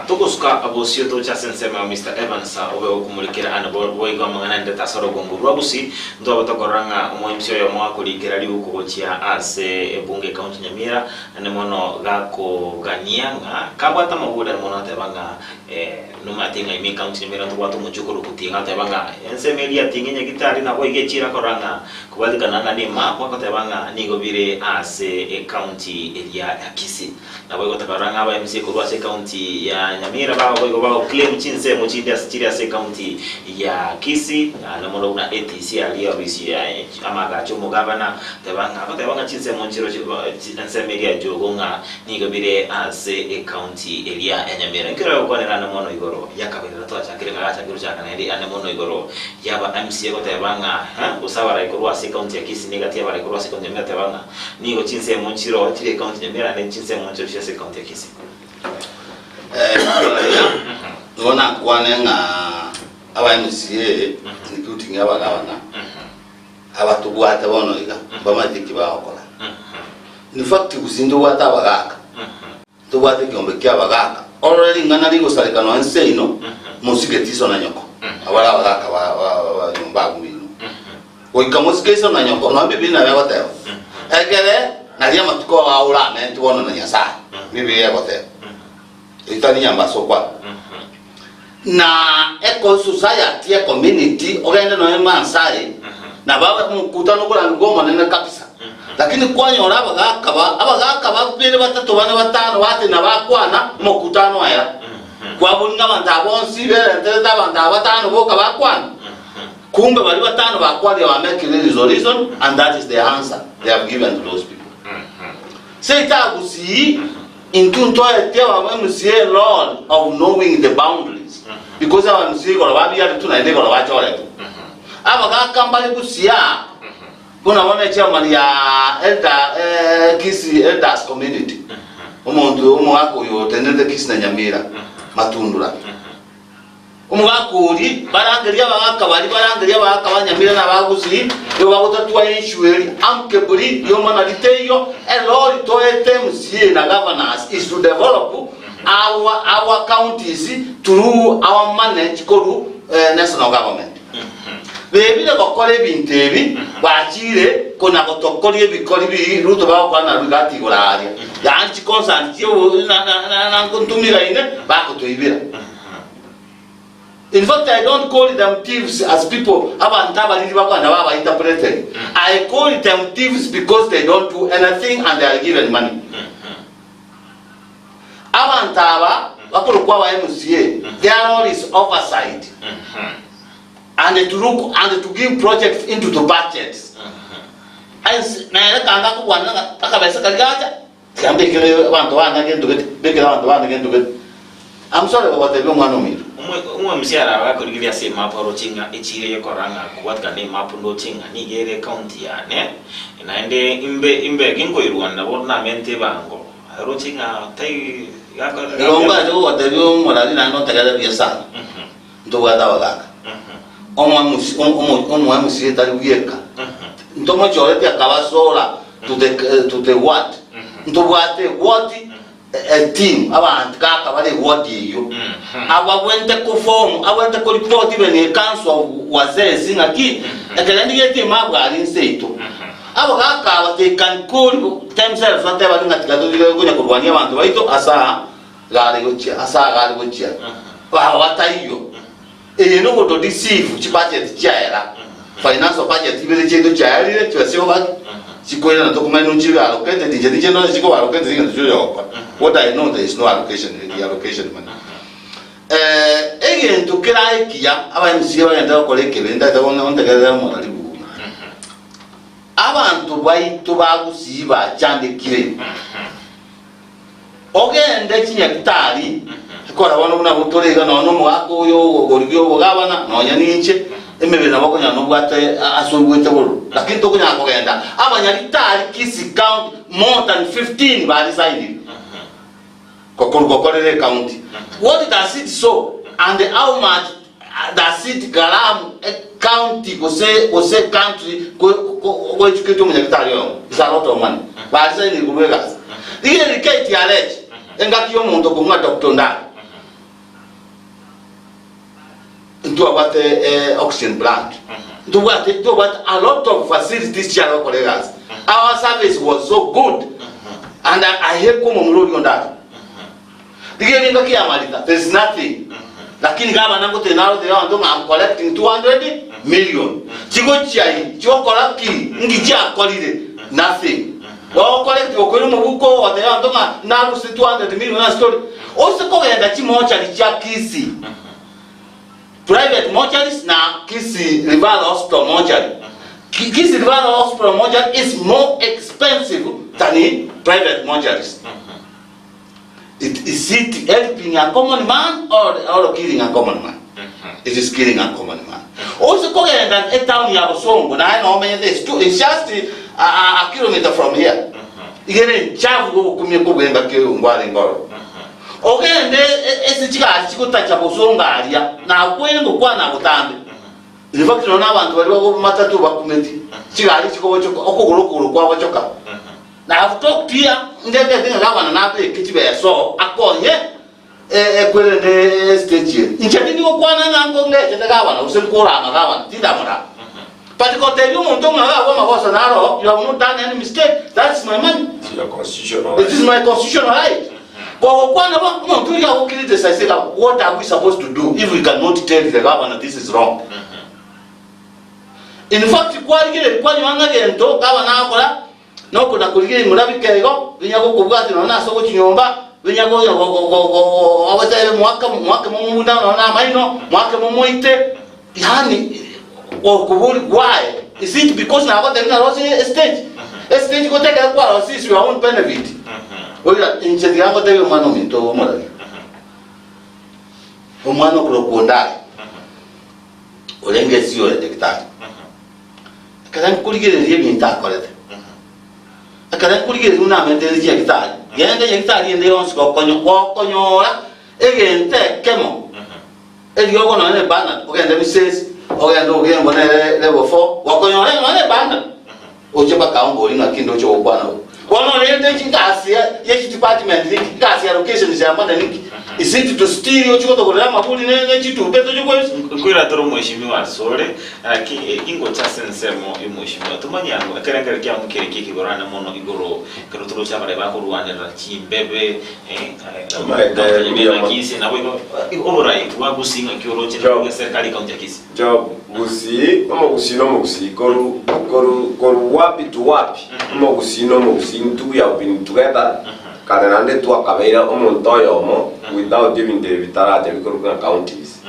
tukusuka abosio to chasensema Mr. Evans obe okumulikira anabo boigo mangana ndeta soro gonguru abusi ndo batokoranga omwemsio yo mwakulikira liukugochia ase ebunge county Nyamira ane mono gako ganianga kabata mabuda mono tebanga numatinga imi county Nyamira ndo watu muchukuru kutinga tebanga ensemelia tinginya gitari na boige chira koranga kubadika nanga ni mapa tebanga nigobire ase county area ya Kisii na boigo takaranga ba MC ko ase county ya Nyamira bao claim chinse mochidi asichiria se county ya Kisii na mono una ATC aliyo bisi ya amaga chomo governor tebanga chinse monchiro chinse media jogonga nigobire ase county area ya Nyamira kira ko na mono igoro yakabira to achakire kagacha kiru chaka na ane mono igoro yaba MC ko tebanga usawara igoro ase county ya Kisii negative bara igoro ase county ya Nyamira tebanga nigo chinse monchiro chire county ya Nyamira ne chinse monchiro ase county ya Kisii Ngona kwanenga aba MCA nikutinga abagabana abatubwata bono iga bamatiki bakola in fact kusindo wata abagaka tubwate kyombe kyabagaka already ngana ligo salikano anse ino musigetiso na nyoko abala abagaka ba nyumba ngwino oika musigetiso na nyoko no bibi na yabateo egere nalia matuko aula ne tuono na nyasa bibi yabateo itani nyamba sokwa na eco society ya community ogende no mansari na baba mkutano kula ngoma nene kabisa lakini kwanyora abagaka babere batatu bane batano bate na bakwana mkutano aya kwa bunga bantabonsi bere nteza banda batano boka bakwana kumbe bali batano bakwali wa make reason and that is the answer they have given to those people say tagusi into a MCA law of knowing the boundaries because our MCA got a baby to Nigeria or watch all it. Abaga Kambali Busia Guna one chairman ya elder Kisii elders community. Umuako you attended the Kisii Nyamira Matundura. Umwakuri barangeria baka Nyamira na bagusi yo bagotatuwa insueri amkeburi yo manaliteyo elo itoete MCA na governors is to develop our counties through our managed koru national government. Bebi de bakole bintebi bachire kona gotokori ebikori bi ruto bakwana rugati golaria ya anti consent yo na kuntumira ine bakotoibira. In fact, I don't call them thieves as people. I call them thieves because they don't do anything and they are given money. Their role is oversight and to look and to give projects into the budgets. amsole ko te mwana omiru umwe msiara wakurigiria se maporo chinga ichire koranga kuwatka ne mapundo chinga ni gere county ya ne naende imbe gingo irwanda bona mente bango ro chinga tai yako lomba jo waterio morali na no tagada biasa ndo wada wagaka omwa musi tali wieka ndo mo chore pia kawasola to the what ndo wate what a team abantu kaka bale what you awawente ko form awente ko report bene council wazee singaki ekeleni yeti mabwali nseito abo kaka bate kan cool themselves bate bali ngatika kunya kurwania abantu baito asa gari gochia ba wataiyo no go to deceive chi budget chaera financial budget ibele chedo chaera twasio ba chikwena na dokumento nchiga allocate dije no chiko allocate zinga njuyo what I know there is no allocation in the allocation money again to kira ikia aba msiba yenda ko lekebe nda da wona ontegera mo ali bu abantu baito bagusiba chande kire ogende chinyakitari kora wana una butorega no mwako yo gorigyo bogabana no nyaninche emebena bakonya no bwate asubwete buru lakini tokunya kogenda abanyalitari kisi count more than 15 bali saidi kokorere county what does it so and how much does it garam county kose country ko educate umunyalitari yo is a lot of money bali saidi kubega ile riketi alege engaki yo muntu kumwa Dr. Ndari do about oxygen plant do what a lot of facilities here colleagues our service was so good and I hear come on that again ngaki amalita there's nothing lakini kama nango tenaro they want to am collecting 200 million chigo chai chigo kolaki ngiji akolide nothing wa collect okolo mubuko wa they want to na 200 million na story also ko yenda chimocha lichakisi private mortuaries na Kisi River Hospital mortuary. Kisi River Hospital mortuary is more expensive than the private mortuaries. Is it helping a common man or killing a common man? It is killing a common man. Also, Korean that a town you have a song, but I know many days too. It's just a kilometer from here. Again, Chavu Kumiko Bemba Ngoro. Okay, ese chiko tacha bosonga aria na kwenu kwa na butambe in fact no na abantu bari bako matatu bakumeti chigari chiko choko okugurukuru kwa bachoka na have talked here ndege dinga gabana na pe kitibe so akonye kwele ne stage inchati ni okwana nango ngeke ndagabana usemkora magabana tindamura but ko tell you muntu ngaba makosa naro you have not done any mistake. That's my money. It's your constitutional right. It is my constitutional right. But what are we supposed to do if we cannot tell the governor this is wrong? In fact, kwani wangagento governor akola no kuna kuligiri mulabikego binyago kubwati na soko chinyomba binyago awatebe mwaka mumunda na maino mwaka mumuite yani okubuli why is it because na got the rose estate go take kwa sisi your own benefit. Oya incheti yango tebe mwana minto omorali omwana kurokonda olenge siyo detectar akadan kuligere yebinta akolete akadan kuligere una mente ya gitar yende gitar yende onse ko konyora egente kemo eliogo no ne bana ogende bises ogende ogembo ne level 4 wakonyora no ne bana oje bakaongo linga kindo cho bwana One of the Gasia, yes, department, Gasia location is a man. Is it to steal your children? Put in energy to better your voice? Kuratoro Moshimiwa, sorry, Ingo Chasson Sermo, Emoshima, Tumaniano, a character Kiam Kiki, Gorana Mono Igoro, Karotro Chamareva, and Team Bebe, Kis in a way override, Wabu sing a Kuro, Serkali Countakis. Job, Musi, Mosi, Goru Wapi to Wapi, Mosi, no Mosi, two we have been together. Karenande to Akaveira Omontoyo without giving the Vitarate because counties.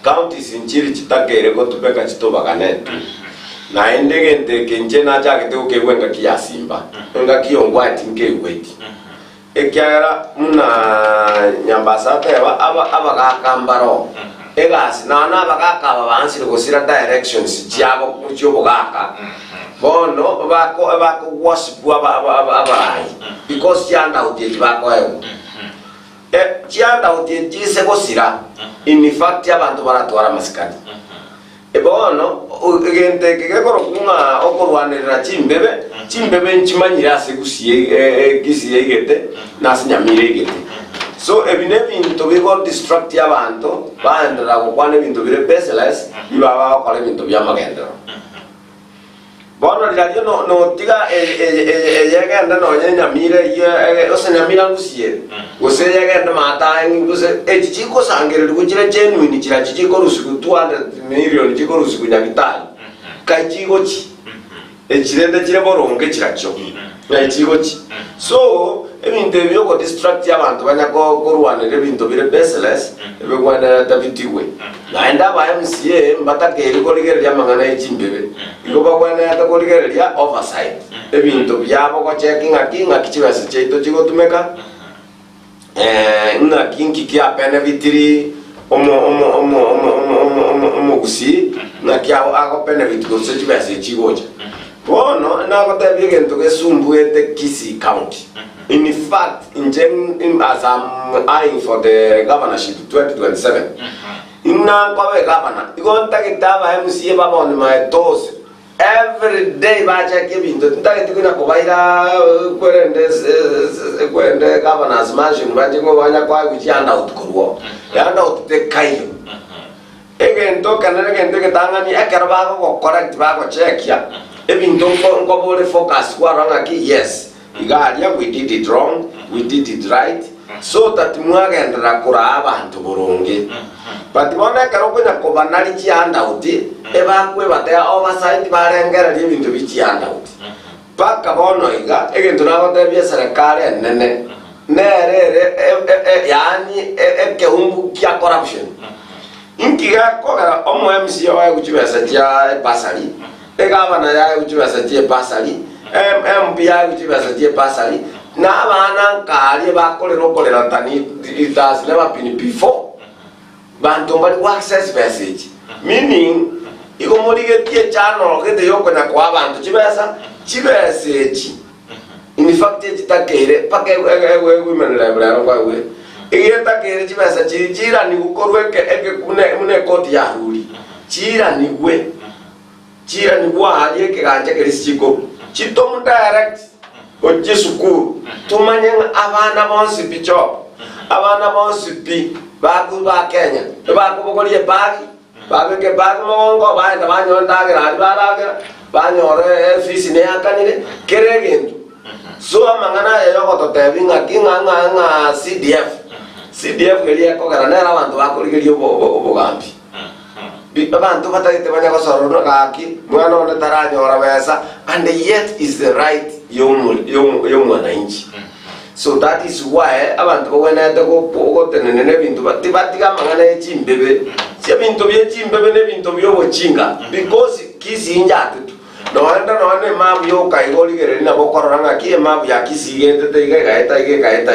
Counties in Chile Chitake go to Pekachitoba Canet. Naendegente Kenchena Jack to Kewenga Simba. Ngaki on white in K wait. ekiagera muna nyambasate aba gakambaro egasi na bagaka babansire gusira directions cyabo cyo gaka bono bako worship abarai because cyanda utie bako cyanda utie gise gusira in fact abantu baratwara masikani bono gente kegekoro kunga okorwanirira chimbebe nchimanyira asigusiye gisiye igete nasinyamire igete so ebine bintu bigo distract y'abantu bandira gukwana ibintu bire baseless ibaba bakora ibintu by'amagendero bono ryadio no tiga yegenda no nyamire ye osenyamira gusiye gose yegenda mata nguse echichiko sangerero kugire genuine kira chichiko rusiku 200 million chiko rusiku nyabitali kachigo chi echirende chire boronge kiracho echigo chi so ebintu ebyo go distract y'abantu banyako kurwanira ebintu bire baseless ebigwana Davidiwe naenda ba MCA mbatakeri koligerera mangana echimbebe iko bagwana yakoligerera oversight ebintu byabo ko checking akinga kichibase cheito chigotumeka nga kinki kya pene vitiri omo gusi na kya ako pene vitiko chibase chigoja bono na ko tabige ntoke sumbuete Kisii County. In fact, as I'm eyeing for the governorship 2027, inna kwa governor, igon takitaba MCA baba on my toes. Every day ba check bintu ntakituna kubaira kwende governor's mansion bajiko banya kwa kuchanda utukurwo. Yanda utekayo. Again to kanere kente ketangani akaraba ko correct ba ko check ya. Ebintu ko bole focus kwa ranga ki yes. Igaria, we did it wrong, we did it right, so that mwagendera kura abantu burungi. But wona karoko na kobanali chianda uti, eba kwe bataya oversight barengera ibintu bichianda uti. Paka bono iga, egento nagote bya serikali nene. Nere yani ekehumbu kya corruption. Inkiga kogara omo MCA wa kuchibesa cha basali. Egabana ya kuchibesa cha basali. MPI kuchibasa tie pasali na abana nkali bakolera tani it has never been before bantu bali access message meaning iko molige tie channel kete yoko na kwa bantu chibasa in fact chitakere pake women library kwa we igetakere chibasa chira ni gukorweke eke kune koti ya ruli chira ni gwa hali eke ganje kerisichiko Chitom direct oje sukuru tumanyanga abana bonsi picho abana bonsi pi baku ba Kenya baku bokoliye bagi babeke bagi mongo baenda banyondagira banyore fisi ne akanire keregendu so amangana yoko totebinga kinga CDF keliye ko garanera abantu bakoliye obogambi abantu batayite banyako sororo kaki mwana ona taranyora besa and yet is the right yomwananchi. So that is why abantu bwena ko tenene bintu batiga mangana echimbebe si bintu byechimbebe ne bintu byobochinga because Kisii njatu no ane mabu yo kaigoligereri na bokoranga ki mabu ya Kisii gete gaeta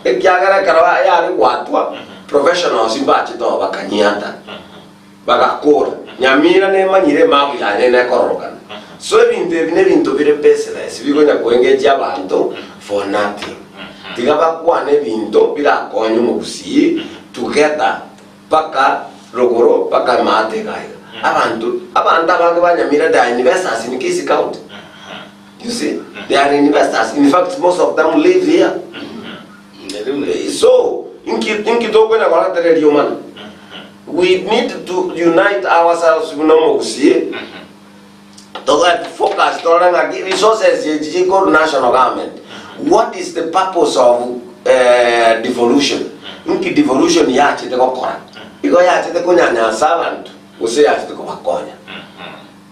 ekyagara karawa yari watwa professionals imbachi to bakanyanta bagakora nyamira ne manyire mabu yane ne korokana so bintu bire baseless bigonya kuengeje abantu for nothing tigaba kwane bintu birakonye mu Kisii together paka rogoro paka mate gaya abantu banyamira da investors in Kisii County. You see, they are investors. In fact, most of them live here. So inki toko na wala tere human. We need to unite ourselves with Kisii. To get focus to resources the national government. What is the purpose of devolution? Inki devolution yache te kokora. Iko yache te kunyanya servant. Use yache te kobakonya.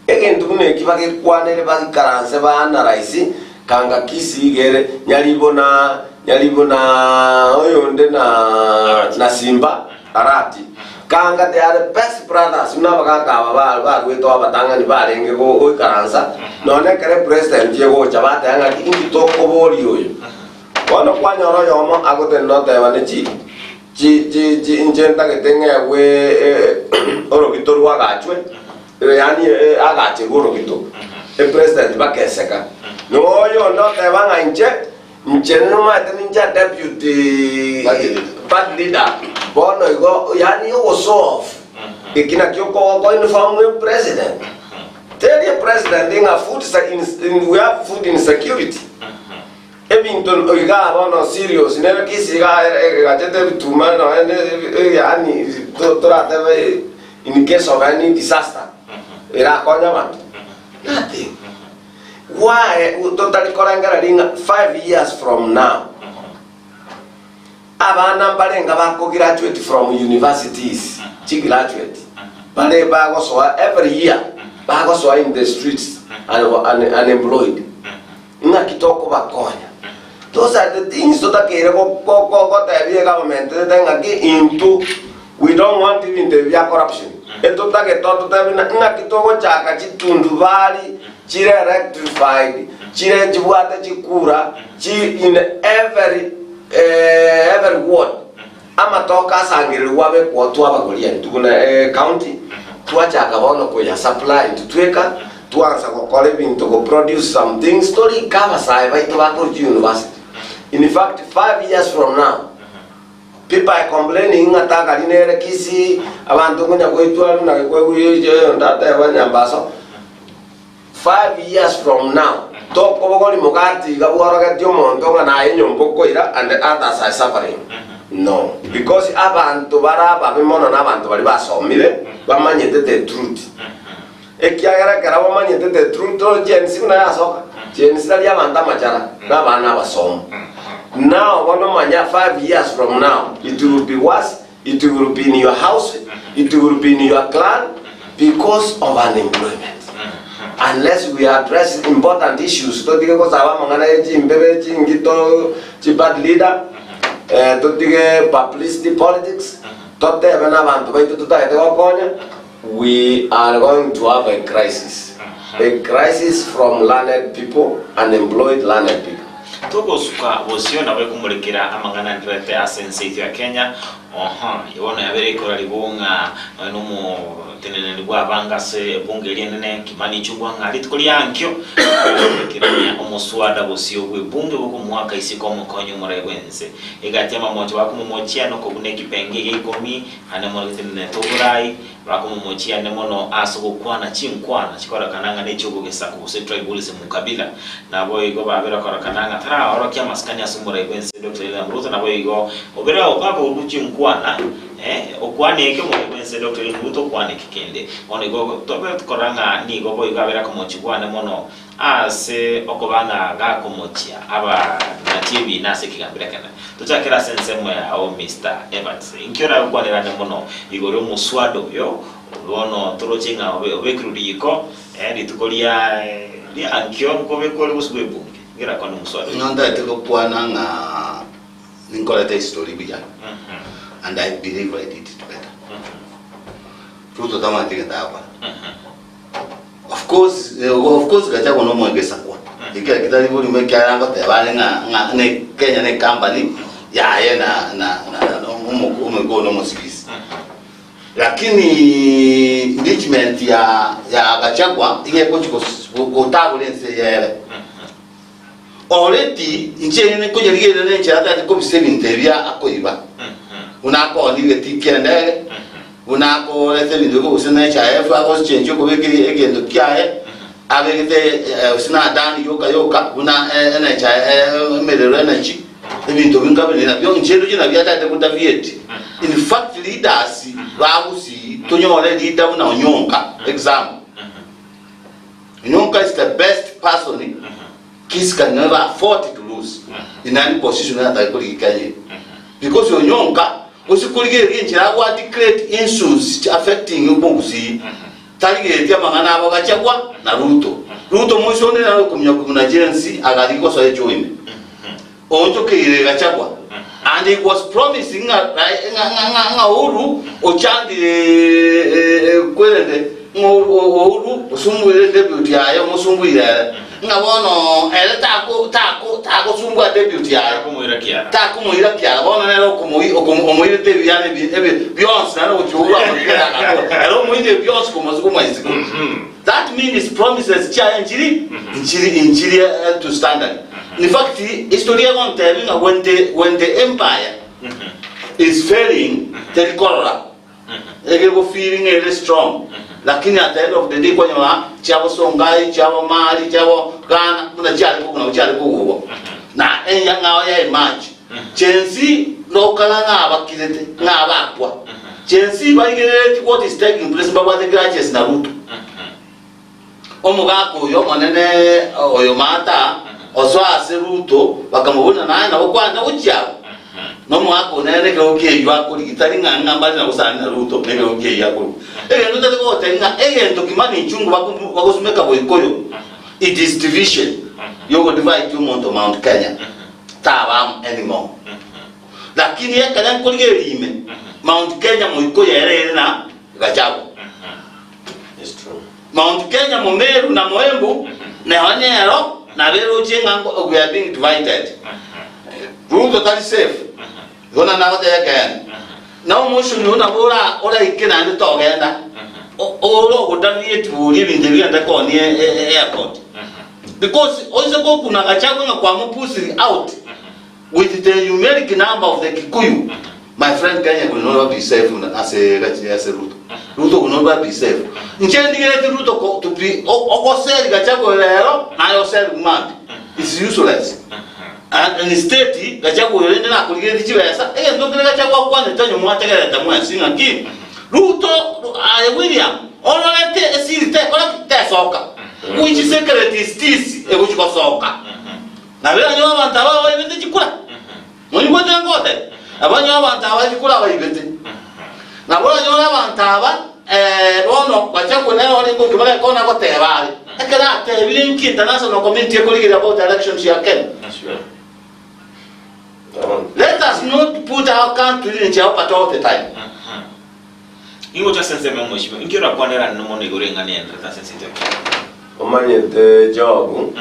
Again tukune kibake kwanele basi karanse bana raisi kanga Kisii gere nyalibona oyonde na Simba Arati kanga they are the best brothers unabaka ba weto abatanga ni barenge go oikaransa none kare president yego chabata anga kingi toko boli oyo wono kwanyoro yomo agote note wane chi injenta ketenge we orogito wagachwe yani agache orogito e president bakeseka no yo note banga nje no mate ninja deputy bad leader bono go yani yo soft ikina kyoko ko uniform president tell the president we have food insecurity. Ebinton oiga bono serious never kiss ga tete tuma no yani to in case of any disaster era konya man nothing. Why totally koranga 5 years from now abana balenga bako graduate from universities chi graduate bale bago so every year bago so in the streets and unemployed nga kitoko bakonya. Those are the things that the government into. We don't want even the corruption. Eto take toto na kitoko chaka chitunduvali chire rectified chire chibuata chikura chi in every ward ama toka sangiri wabe kwa tuwa bagolia tukuna county tuwa chaka bono kwa supply tutweka tuanza kukole bintu ko produce something story kama sai vai tobacco university. In fact 5 years from now people are complaining ataka linere kisi abantu kunya kwetu na kwewe ndata banyambaso 5 years from now toko bogoli mugati gabwara gatyo mondo na enyombo koira and others are suffering. No, because abantu baraba bimono nabantu bali basomire bamanyete the truth. Ekiagara karaba manyete the truth jensi una yasoka jensi dali abanda machara na bana basomo. Now one manya 5 years from now it will be worse, it will be in your house, it will be in your clan because of unemployment. Unless we address important issues to dige ko sawa mangana mbebe ngito bad leader to dige publicity politics to te bana bantu bai to ta konya, we are going to have a crisis. A crisis from learned people, unemployed learned people. Toko suka wosiona we kumulikira amangana ndrete asense ya Kenya yona yabere ko libunga numu tenene libwa banga se bunge lienene Kimani Ichung'wah ngari tukuli ankyo kiranya omuswada bosio gwe bunge bwo mwaka isiko mukonyo murewenze egatema moto bakumumochia no kobune kipenge geikomi anamo tenene toburai bakumumochia nemono asogokwana chinkwana chikora kananga nechogo gesako se tribalism mukabila nabo igo babera kora kananga tara orokia maskani asumurewenze Dr. William Ruto nabo igo obera okako uruchi mkwana okwane eke murewenze Dr. Ruto kwane kikende onego tobe koranga ni gobo igabera komochikwane mono ase okobanga gakomochia aba na TV nase kigambira kana tutakira sensemo ya o Mr. Evans inkiora kwanera mono igoro muswado yo ulono torochenga obekirudiko litukolia li ankyo kobe kole buswe bunge ngira kwa muswado nonda eteko kwana nga ninkoleta history bija and I believe I did it better. Ruto tama tigenda hapa. Of course gacha kono mwegesa kwa. Ikia kitali boli mekia anga tebale nga ne Kenya ne company ya ye na umego no musikisi. Lakini impeachment ya Gachagua ile ko tabulense yele. Already nje ne ko jerigere ne nche ata ko bisemi ntebia akoiba. Unako ni getikende unako lete ni dogo usina cha efu ako change ko beke egendo kiae abegete usina dani yoka una ena cha melero na chi ebintu bingabe na byo nchedo jina byata te kutavieti. In fact leaders babusi tonyole leader una onyonka example. Onyonka is the best person. Kids can never afford to lose in any position that I could get. Because onyonka usikurige nchira wa declare issues affecting ubongusi tarige ya mangana abo Gachagua na Ruto mwisho ne na kumnya agency agaliko so join onto ke Gachagua and it was promising nga uru ochandi kwelende uru usumbuire deputy ayo musumbuire ngabono ele tako sumbwa deputy ya tako muira kia bono nero kumuira te ya ebe Beyonce na no chuwa makera na ero muide Beyonce kumazuko maiziku. That means promises cha injiri to standard. In fact, history won't tell you when the empire is failing, the cholera. They go feeling very strong. Lakini at the end of the day, when you are chavo Songhai, chavo Mali, chavo Ghana, kuna chali kugo. Na enya ngawa ya March. Chenzi lokala ngaba kilete ngaba kwa. Chenzi baigere what is taking place baba the graduates na Ruto. Omugako yo monene oyo mata oso ase Ruto bakamubona na okwana ujya. No mwako nene ke okay yo akuri gitari nganga mbali na usana Ruto nene okay yakuri. Ndo teko tenga ndo kimani chungu bakusumeka boyikoyo. It is division. You go divide you Mount Kenya. Tawa anymore. Lakini yakana kulige lime. Mount Kenya moyikoyo ere na gachabu. It's true. Mount Kenya Momeru na Moembu na Wanyero na Vero Chingango, we are being divided. Ruto that is safe. Gonna now there again. No motion no Nabora or I can and talk and all would done it to live in the airport. Because also Kokuna Achaguna Kwamu pussy out with the numeric number of the Kikuyu. My friend Kenya will never be safe as a Ruto. Ruto will never be safe. Inchending Ruto to be Okosel Gachago Lero, I yourself mad. It's useless. And instead, Gachago will end up with the Chivesa, and look at Gachago one and tell you what to get at the sing again. Ruto, William, all I see the test soccer, which is secret is this, which was soccer. Now, we are not Tawa with the Chikura. When you go to it. Abanyo bantawa ikula bayibete na bora nyona bantawa ono kwachako na oni ko kimala kona ko tebali ekala tebili nki international community ko about elections ya Kenya. Let us not put our country in jeopardy all the time. Ingo cha sense memo mheshimiwa ingira kwanera no mono igorenga ni endra sense ndio Omanye the job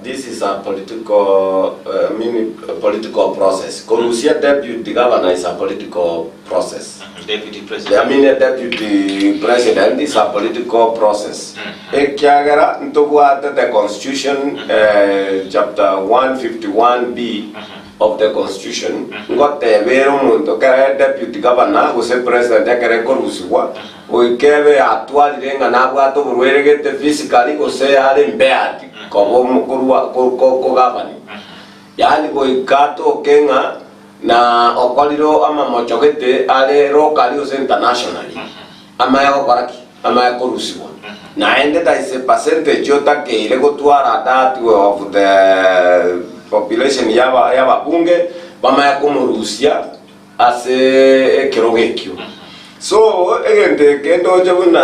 this is a political political process. Korusia deputy governor is a political process. Deputy president. I mean a deputy president is a political process. Ekiagara ntobwa the constitution chapter 151B of the constitution got the vero mundo kare deputy governor who say president kare korusiwa we keve atwali renga na bwato burweregete physically go say ale impaired ko mukurwa ko governor yani go ikato kenga na okoliro ama mochokete ale locally or internationally ama yako baraki ama yako rusiwa na ende da is a percentage yota ke ile go twara that of the population yaba bunge bama yakomurusia ase kirogekyo so egente kendo jabuna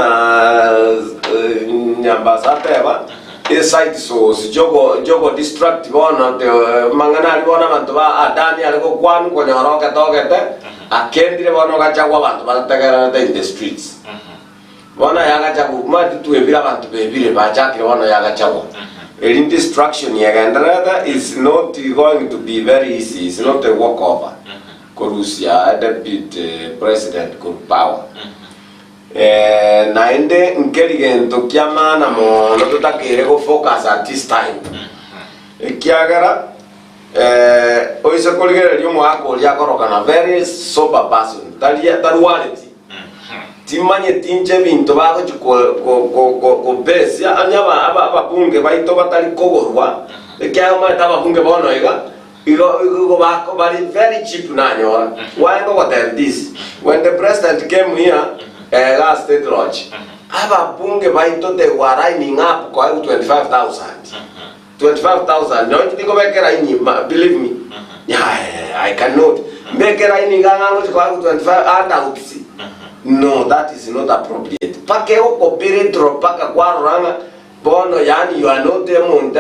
nyamba sateba site source jogo distract bona te mangana bona bantu ba adani alego kwanu ko nyoroka togete akendire bona gachagwa bantu batagara in the streets bona yaga chagu mati tuebira bantu bebire bachakire bona yaga chagu in destruction yagandara is not going to be very easy. It's not a walkover. Korusia deputy president could power. Naende nkeligen to kiama na mo no tutakere go focus at this time. Kiagara oisa koligere lyomo akoli akoroka na very sober person. Taruality. Timanye tinje bintu bako ko besi anyaba ababunge baito batali kogorwa ekya mata ababunge bono igo bako bari very cheap nanyo why go what this when the president came here last state lodge ababunge baito they were lining up kwa 25,000 no ndiko bekera ini believe me yeah I cannot bekera ini nganga kwa 25 and no, that is not appropriate. Pake oko pere drop paka kwa ranga bono yani you are not a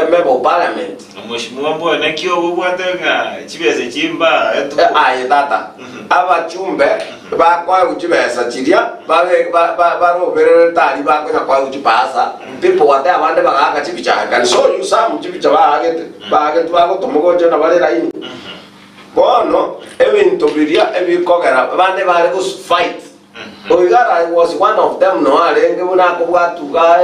member of parliament. Mheshimiwa mbona kio bubwatanga chibese chimba aye tata abachumbe bakwa uchibesa chiria baroberere tali bakonya kwa uchipasa people wate abande bagaka chibicha can show you some chibicha bagete bagotomogoje na bale raini bono ebintu biria ebikogera bande bale go fight oigara was one of them no arenge buna kubwatuga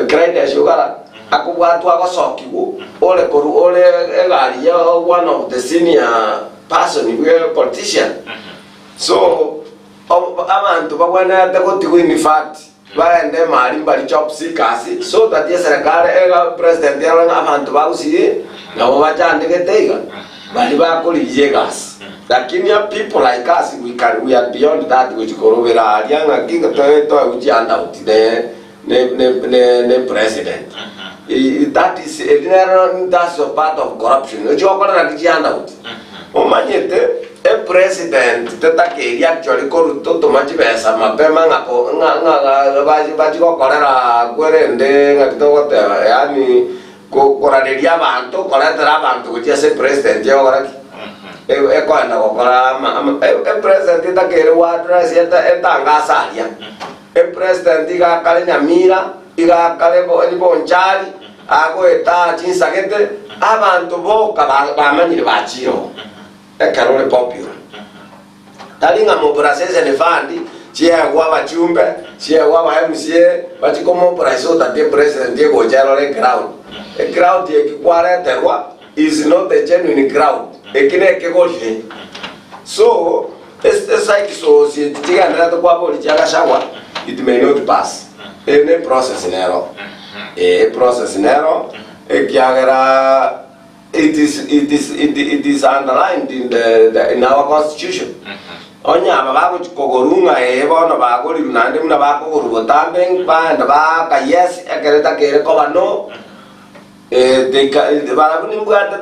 greatest yogara akubwatu agosokiwo ole koru ole egari one of the senior person we politician so abantu babwana tagotiwe in fact baende mali mbali job seekers so that yeserikali ega president yalanga abantu bausiye nabo bachandegeteiga bali bakoliye gas lakini people like us we are beyond that which korobera alianga kinga to ujanda utide ne president that is that's a part of corruption ujokora kijianda uti omanyete a president tetake actually koruto to machibesa mapema ngako baji kokorera gwerende ngakitogote yani kokoraderia abantu koratera abantu kutia se president yogoraki kwenda gukora president takere wadress etangasaria president igakare Nyamira igakare bonjari agweta chinsagete abantu boka bamanyire bachiro ekarole popular talinga mu process ne fandi chia wa bachumbe chia wa MCA bachikomo price that the president go general crowd a crowd ekikwara terwa is not a genuine crowd ekine kegolhe so it's like so si tiganda to kwa boli chaga shawa it may not pass in a process nero process nero ekiagara it is underlined in our constitution onya baba kogorunga bono bagori nande muna bakoguru botambe banda baka yes ekereta kere ko bano barabuni mbwata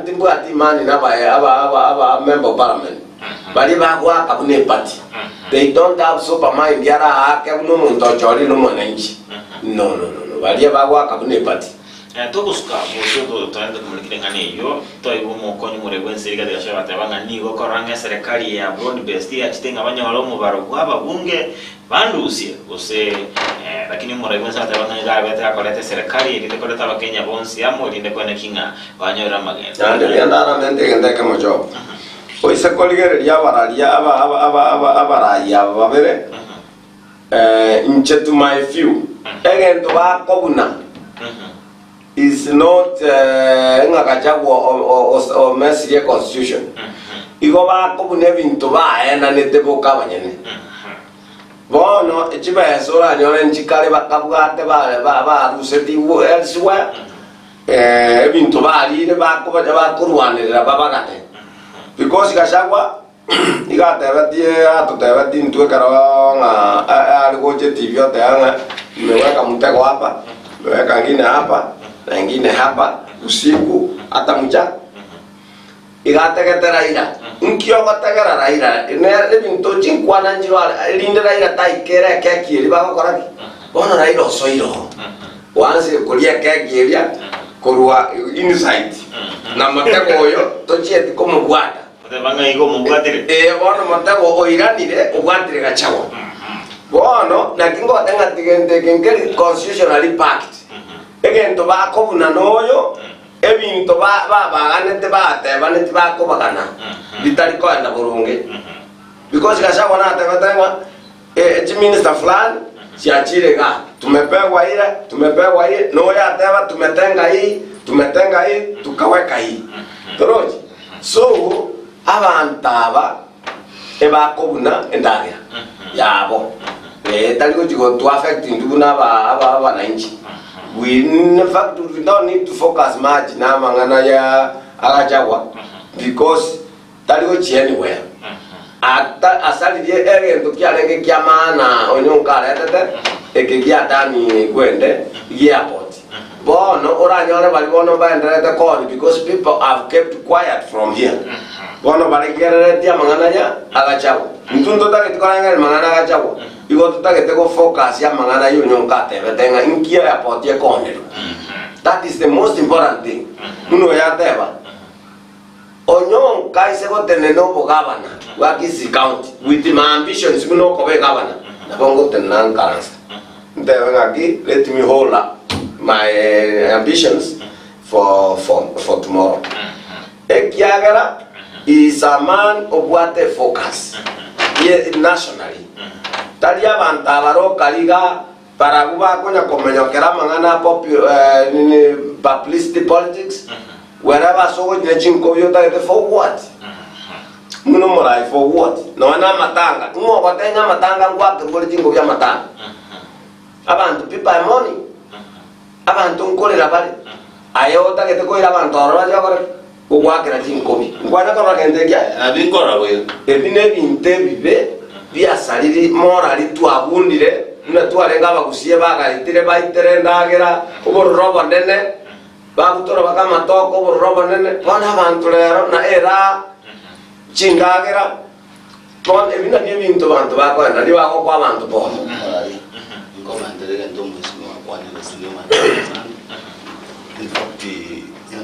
tibwati mani na aba member of parliament bali bagwa kabune party they don't have super mind yara ake no muntu chori no mwananchi no bali bagwa kabune party tokusuka musodo twaenda kumulekirengana iyo toibo mokonyi muregwense riga gasha batabanga nigo koranga serikali ya broad based ya chitenga abanyalo mu barugwa babunge bandusie ose lakini muregwense batabanga ngabe atakoleta serikali iri koleta abakenya bonsi amo iri ndekone kinga banyora magenda ndari andara mente ngende kama job oise koligere ya baralia abaraya babere into my view egento bakobuna is not ngakajago or Messi constitution igo ba ko bunebintu ba ena neteboka banyene bono echiba esora nyore nchikale bakabwate ba ruseti elsewhere ebintu bali ne bako ba kurwanira babagate because gashagwa igatebatie atutebatie ntwe karonga aligoje TV otanga nimeweka mtego hapa nimeweka ngine hapa na ngine hapa usiku hata mchana igategete Raila nkiogotegera Raila ne bintu chinkwana njiro linde Raila taikere kekiri bagokoraki bono Raila osoiro wanze kulia kekiria kurwa inside na matego oyo tochieti como bwata banga igo mubwatire bono matego oiranire ubwatire gachawo bono na kingo tenga tigende kengeri constitutionally packed egento bakobuna noyo ebintu baganete batebanete bakobagana bitari kwenda burunge because gashabona atebatanga minister fulani siachirega tumepewa ile noya ateba tumetenga hii tukaweka hii toroji so abantaba ebakobuna endagia yabo taliko jigo to affect nduna aba nanchi in fact we don't need to focus much na mangana ya agajawa because taliko chi anywhere ata asali die egento kyaleke kyamana onyonka retete ekegia tani kwende airport bono oranyore bali bono baenderete call because people have kept quiet from here bono bali gerete mangana ya agajawa mtundo take tukalanga mangana agajawa igo tutagete go focus ya mangana yo nyonka tebe tenga inkia ya potie konero. That is the most important thing. Muno ya teba onyon kaise go teneno bo governor wa Kisii County with my ambitions muno ko be governor na bongo tenan karansa. Ndebe ngaki let me hold up my ambitions for tomorrow. Ekiagara is a man of what they focus nationally. Talia bantavaro kaliga para kuba konya komenyokera mangana publicity politics. Wherever so go jinko yota for what? Muno morai for what? No na matanga. Ngo batenga matanga ngwa ke jinko ya matanga. Abantu people money. Abantu nkolera bali. Ayota ke ko ira abantu ora gore. Uwa kera jinkobi ngwana kora kende kya abinkora we ebine binte bibe bya saliri morali tu abundire na tu arenga bagusiye bagalitire baitere ndagera uborrobo nene bagutora bakama toko uborrobo nene bana bantu lero na era chingagera ton ebina bye bintu bantu bakwenda ndi bako kwa bantu bo ngoma ndere ndomo simo akwane lesinema in fact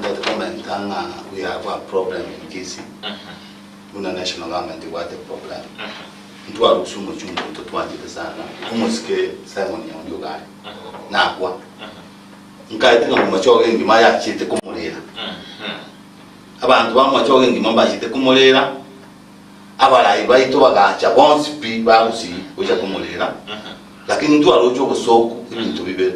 that comment we have a problem in Kisii. Una national government what the problem. Ntu arusumo chungu tutwanje sana. Umuske Simon ya nyogai. Na kwa. Nkaite ngo machoge ngima ya chite kumulera. Abantu bamachoge ngima bachite kumulera. Abalayi baito bagacha bonsi pi barusi uja kumulera. Lakini ntu arujo busoku ibintu bibere.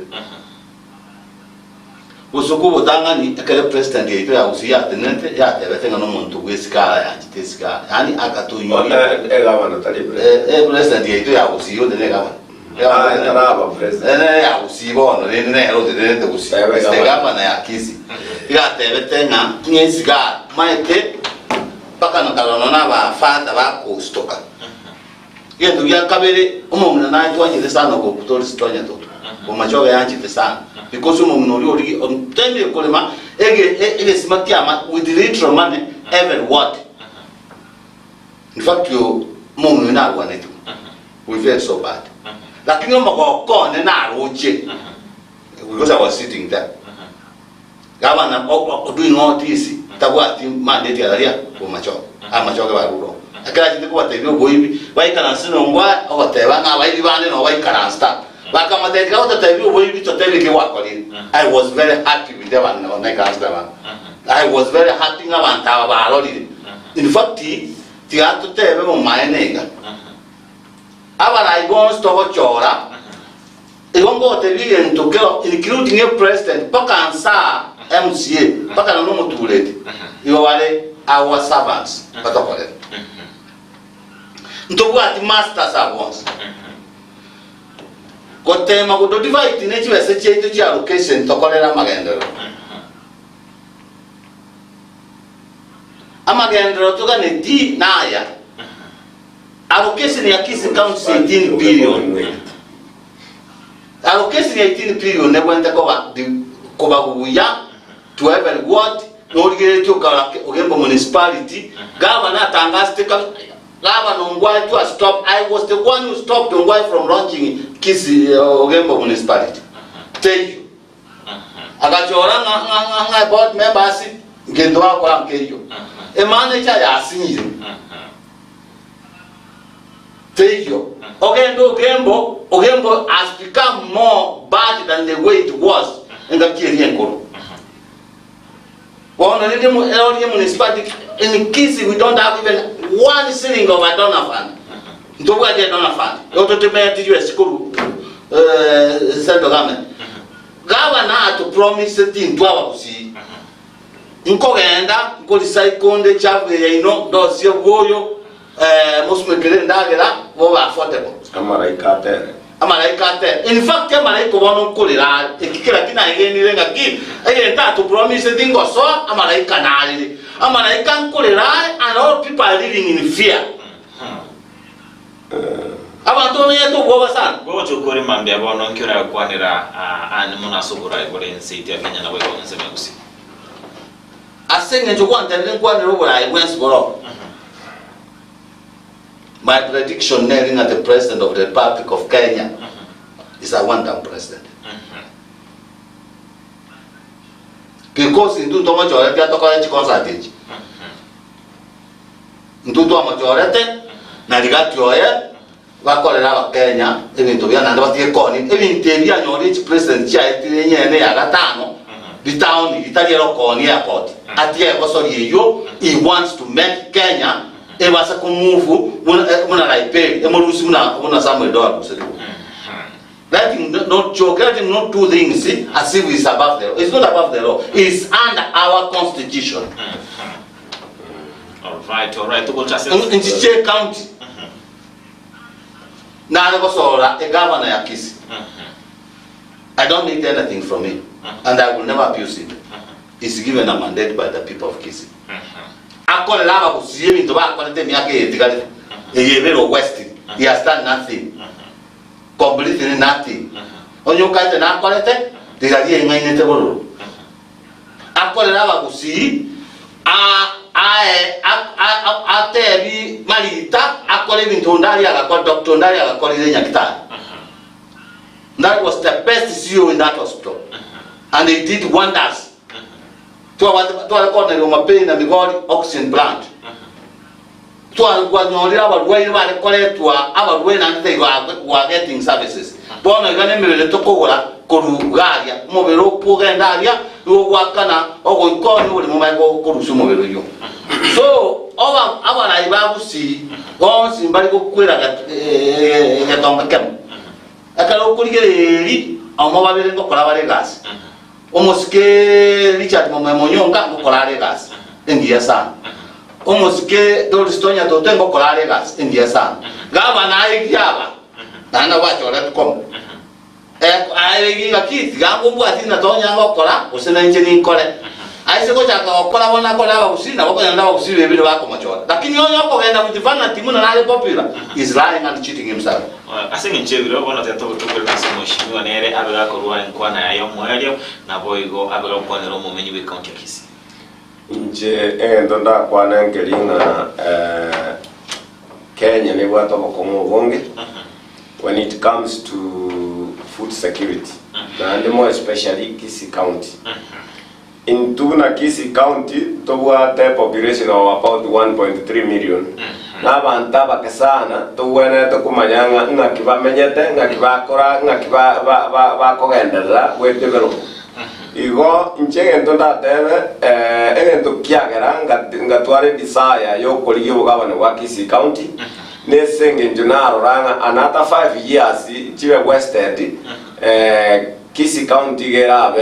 Busuku butangani akale president yetu ya usia tenente ya tebete ngano muntu gwesikala ya chitesikala yani akatunyo gavana tali president yetu ya usia de gavana ya president ya usia bono ne ro de usia este gavana ya Kisii ya tebete nga nyesiga maite paka no kalono na ba fata ba ko stoka yendo ya kabere umumna na twanye sana ko kutori stonya to umachoga yanchi sana because ori on time kolema ege simakiama with literal money every word. In fact you mumno na wane tu we felt so bad lakini mako na roche because I was sitting there gavana doing all this tabwati mandate ya ria amachoga baruro akala chinde ko batebyo boyibi baikana sino ngwa obateba nga bayibi bane no baikana sta baka mateka utatebyo boyibi totebike wakoli. I was very happy with them and I was very happy ngabanta abaloli. In fact ti atutebe mu maenega abala igons to chora igongo tebiye ntokero including a president paka ansa MCA paka no mutulete iwo wale our servants patokole ntobu ati masters abons kotema ko divide ne chiwese chetu cha location tokolera magendero amagendero toka ne di naya allocation ya Kisii County 18 billion allocation ya 18 billion ne kwenda ko ba kuya to every ward no rigere to kala ogembo municipality governor tangaste Governor Ongwai to stop. I was the one who stopped Ongwai from launching Kisii Ogembo municipality. Thank you. Agachora nga board members ngendo kwa mkeyo. A manager ya sinyo. Thank you. Ogembo has become more bad than the way it was in the Kirienko. Well, in the municipality in Kisii we don't have even one shilling of a donor fund. Don't get a donor fund. You go to the US school, central government. Governor to promise the thing to our see. In Kogenda, go to Saikonde, Chavre, you know, does your boyo, most Mekenda, over affordable. Amalaika. In fact, Amalaika won't call it out. If you can't again, I can't to promise a thing or so. Amalaika Nali. Amalaika call it out, and all people are living in fear. Abantone to Bobasan. Go to Korimambi, Abono Kura Quanera, and Monasugura, but in City of Kenya, away on Semegusi. I sing into one, then one over I went for all. My prediction nailing at the President of the Republic of Kenya is a one-term president. Because in the majority of the consultation, ntutu wa majority na ligati oye bakorera wa Kenya ebintu bya nanda batikoni ebintu ebya nyori president cha etire nyene ya gatano bitown bitagero koni airport atiye kosori yo he wants to make Kenya ebasa kumuvu muna raipeli emurusi muna Samuel Doa kuselu. Let him not joke, let him not do things as if he's above the law. It's not above the law, it's under our constitution. Alright. In Chiche County. Now I was a governor ya Kisii. I don't need anything from him, and I will never abuse it. He's given a mandate by the people of Kisii. Akole lava kusiye into ba akole temi yake etikale eyebero west. He has done nothing. Completely nothing. Onyo kaite na akole te digalie ngaine te bolo. Akole lava kusiye atebi malita akole bintu ndali akakole doctor ndali akakole nyakitani. That was the best CEO in that hospital, and they did wonders. To our corner of my pain and the body oxygen plant. To our guanyori about where you are collect to our way and they were getting services. Born a gun to Kola, Korugaria, Movero, Pogandaria, who wakana or call you Momago Korusumo. So our I see once in Barigo Quilla at Tomacam. I can look on mobile Colaregas. Almost que Richard Momonionga Colaregas in the San. Almost que Doristonia to Tengo Colaregas in the San. Gavana Yava. Nana watch or let come. I give a kid, Gabu, I think that Tonya Cola was an engineering college. I said, Cola, Cola, Usina, and now see a bit of Acomacho. The King of the Fana Timuna popular is lying and cheating himself. I think in Chevro, one of the top machine, one area, Abela and Kwana, young Moedio, Naboigo, Abela Quanomo, many will count Kisii. And on that one, Kenya, never talk when it comes to food security, and more especially Kisii County. In Tuna Kisii County, towa the population of about 1.3 million. Nabantaba kesana, tuwene tukumanyanga ngakiba menyete, ngakiba kora, ngakiba ba kogendera we develop. Igo inchenge ntonda tebe engento kiagera ngatware desire yo koliyo bugabane wa Kisii County. Nesenge njunaro ranga another 5 years chiwe wested Kisii County era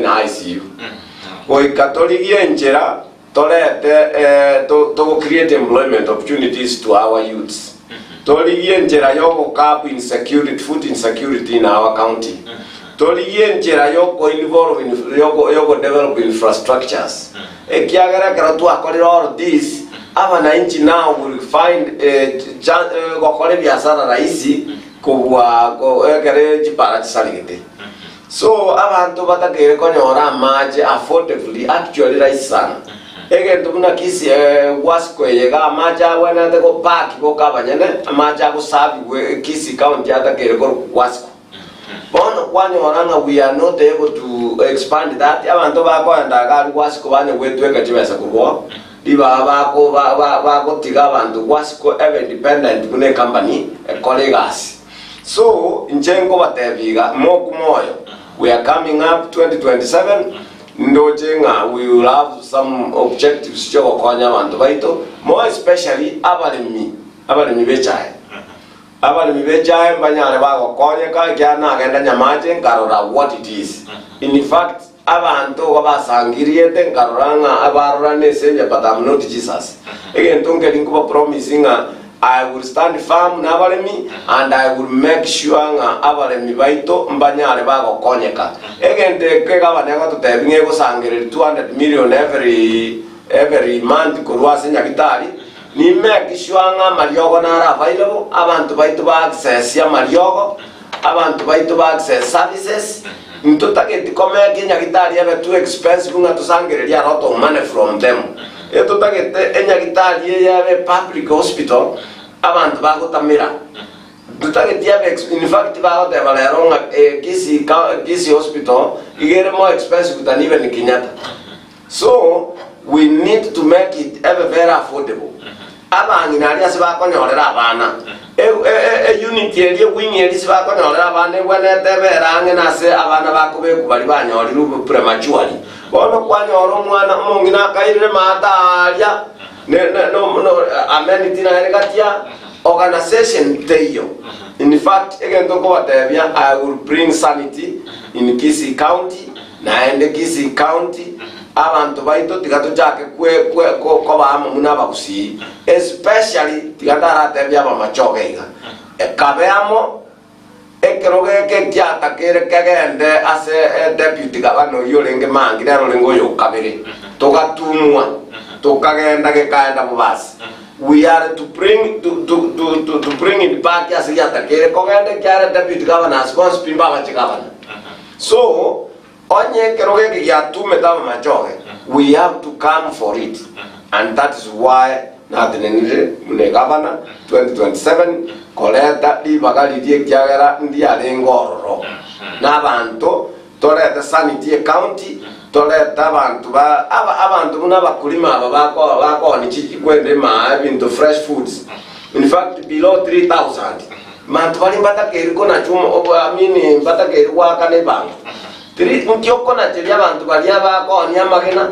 na ICU. Oi katoligie njera tolete to create employment opportunities to our youths. Toligie njera yo cap insecurity, food insecurity in our county. Toligie njera yo involve in yo develop infrastructures. Ekiagara karatu akoli all this wananchi now will find kokole biashara rahisi so abantu batakere konyora maji affordably actually rahisi sana. Egento muna Kisii Wasco yega maji wena te ko park ko kabanyane maji ko sabi Kisii County atakere ko Wasco. Bono kwanyora we are not able to expand that. Abantu bakwenda ka Wasco bane wetweka tibesa kurwo. Diba bako tiga abantu Wasco ever independent kune company colleagues. So, Nchengo Wateviga, Mokumoyo, we are coming up 2027. Ndojenga, we will have some objectives, more especially Abalimi Bechai. Abalimi Bechai, Banyaraba, Konya, Gana, and Yamajan, Karora, what it is. In fact, Abanto, Abasangiriete, Karanga, Abarane, Senja, but I'm not Jesus. Again, don't get into promising. I will stand firm na Abalimi and I will make sure Abalimi baito mbanyale bago konyeka. Again the kegabanya to tebinge go sangere 200 million every month kurwase nyakitali. Ni make sure mariogo na available abantu baito ba access ya mariogo, abantu baito ba access services. Ntotake tikome nyakitali ebe too expensive nga to sangere ya lot of money from them. etutagete enyagitari yabe public hospital abantu bagotamira tutagete in fact bagoteba lero kisi hospital igere more expensive than even Kenyatta. So we need to make it very affordable. Abangi nali asibakonyorera abana unity eri wingi eri sibakonyorera abana wenetebera nase abana bakobe kubali banyoriru prematurely bono kwanyora omwana omungi nakairire mataria no amenity na ergatia organization teyo. In fact egento ko batebia I will bring sanity in Kisii County na ende Kisii County abantu baito tigato jake ko bamu munaba kusi especially tigatara tebia ba machokeiga kabeamo ekeroge ke kyata kere kagende ase deputy governor yolenge mangire rolengo yo kabere togatumwa tokagenda ke kaenda bubasi. We are to bring to bring it back as yata kere kogende kyara deputy governor as once pimba bachigavana. So onye keroge ke yatume tama machoge, we have to come for it, and that is why natenenire mune governor 2027 koleta di bagali die kyagera ndi alengororo n'abantu toleta sanity county toleta abantu abantu munabakulima bako ni chikwende ma bintu fresh foods. In fact below 3000 mantu bali mbatakeri kona chumo amini mbatakeri waka ne bantu ntioko na teria abantu bali abako ni amagena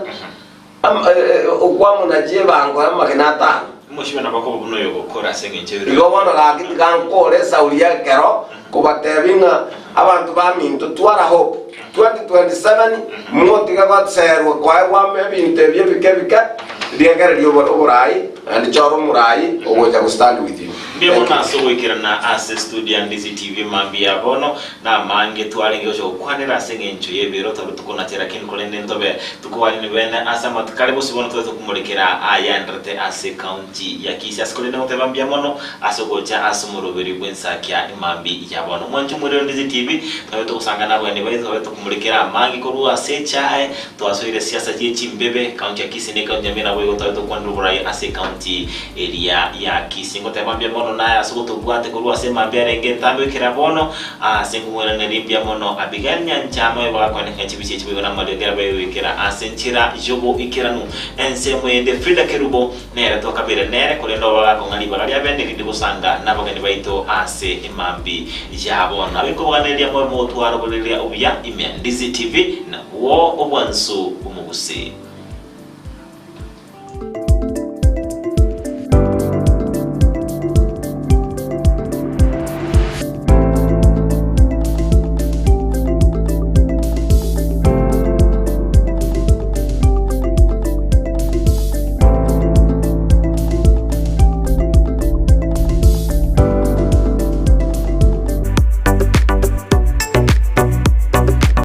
okwamu na je bango amagena ta mushibe nabako buno yo gukora senge nchebiro yo bano gakiti gankore saulia kero kubatebinga abantu baminto twara hope 2027 mwotiga batserwa kwa mebinte bikebika diagara lyo borai and choro murai ogoja ku stand with you. Ndiyo na sowe na ase studio Ndizi TV mambi ya bono na mange tuwalingi ojo kwanera senge ncho yebiro tabu tukona tera kin kolende ntobe tukuwali ni bene asa matukaribu sibono tuwetu kumulekera ayandrete ase county ya Kisii asikolende ngote mambi ya mono asogoja asumurubiri bwensa kia mambi ya bono mwanchu mwere Ndizi TV tawetu kusangana bwene bwene tawetu kumulekera mangi koru ase chae tuwasoire siasa jechi mbebe county ya Kisii ne county ya mena wego tawetu kwanduburai ase county area ya Kisii ngote mambi ya mono na asubuto bwate kurwa sema mbere ngentambe kirabono sengumwera nerimbya mono abiganya nchama bakwa ne kachibiche chibigo na madegera bayikira asenchira jobo ikiranu ensemo ende Frida Kerubo nere toka bere nere kolendo bako ngali bagali abende kidibusanga nabagani baito ase imambi jabona biko baganelia mo motwaro bolelia obya ime Ndizi TV na wo obwansu umuguse.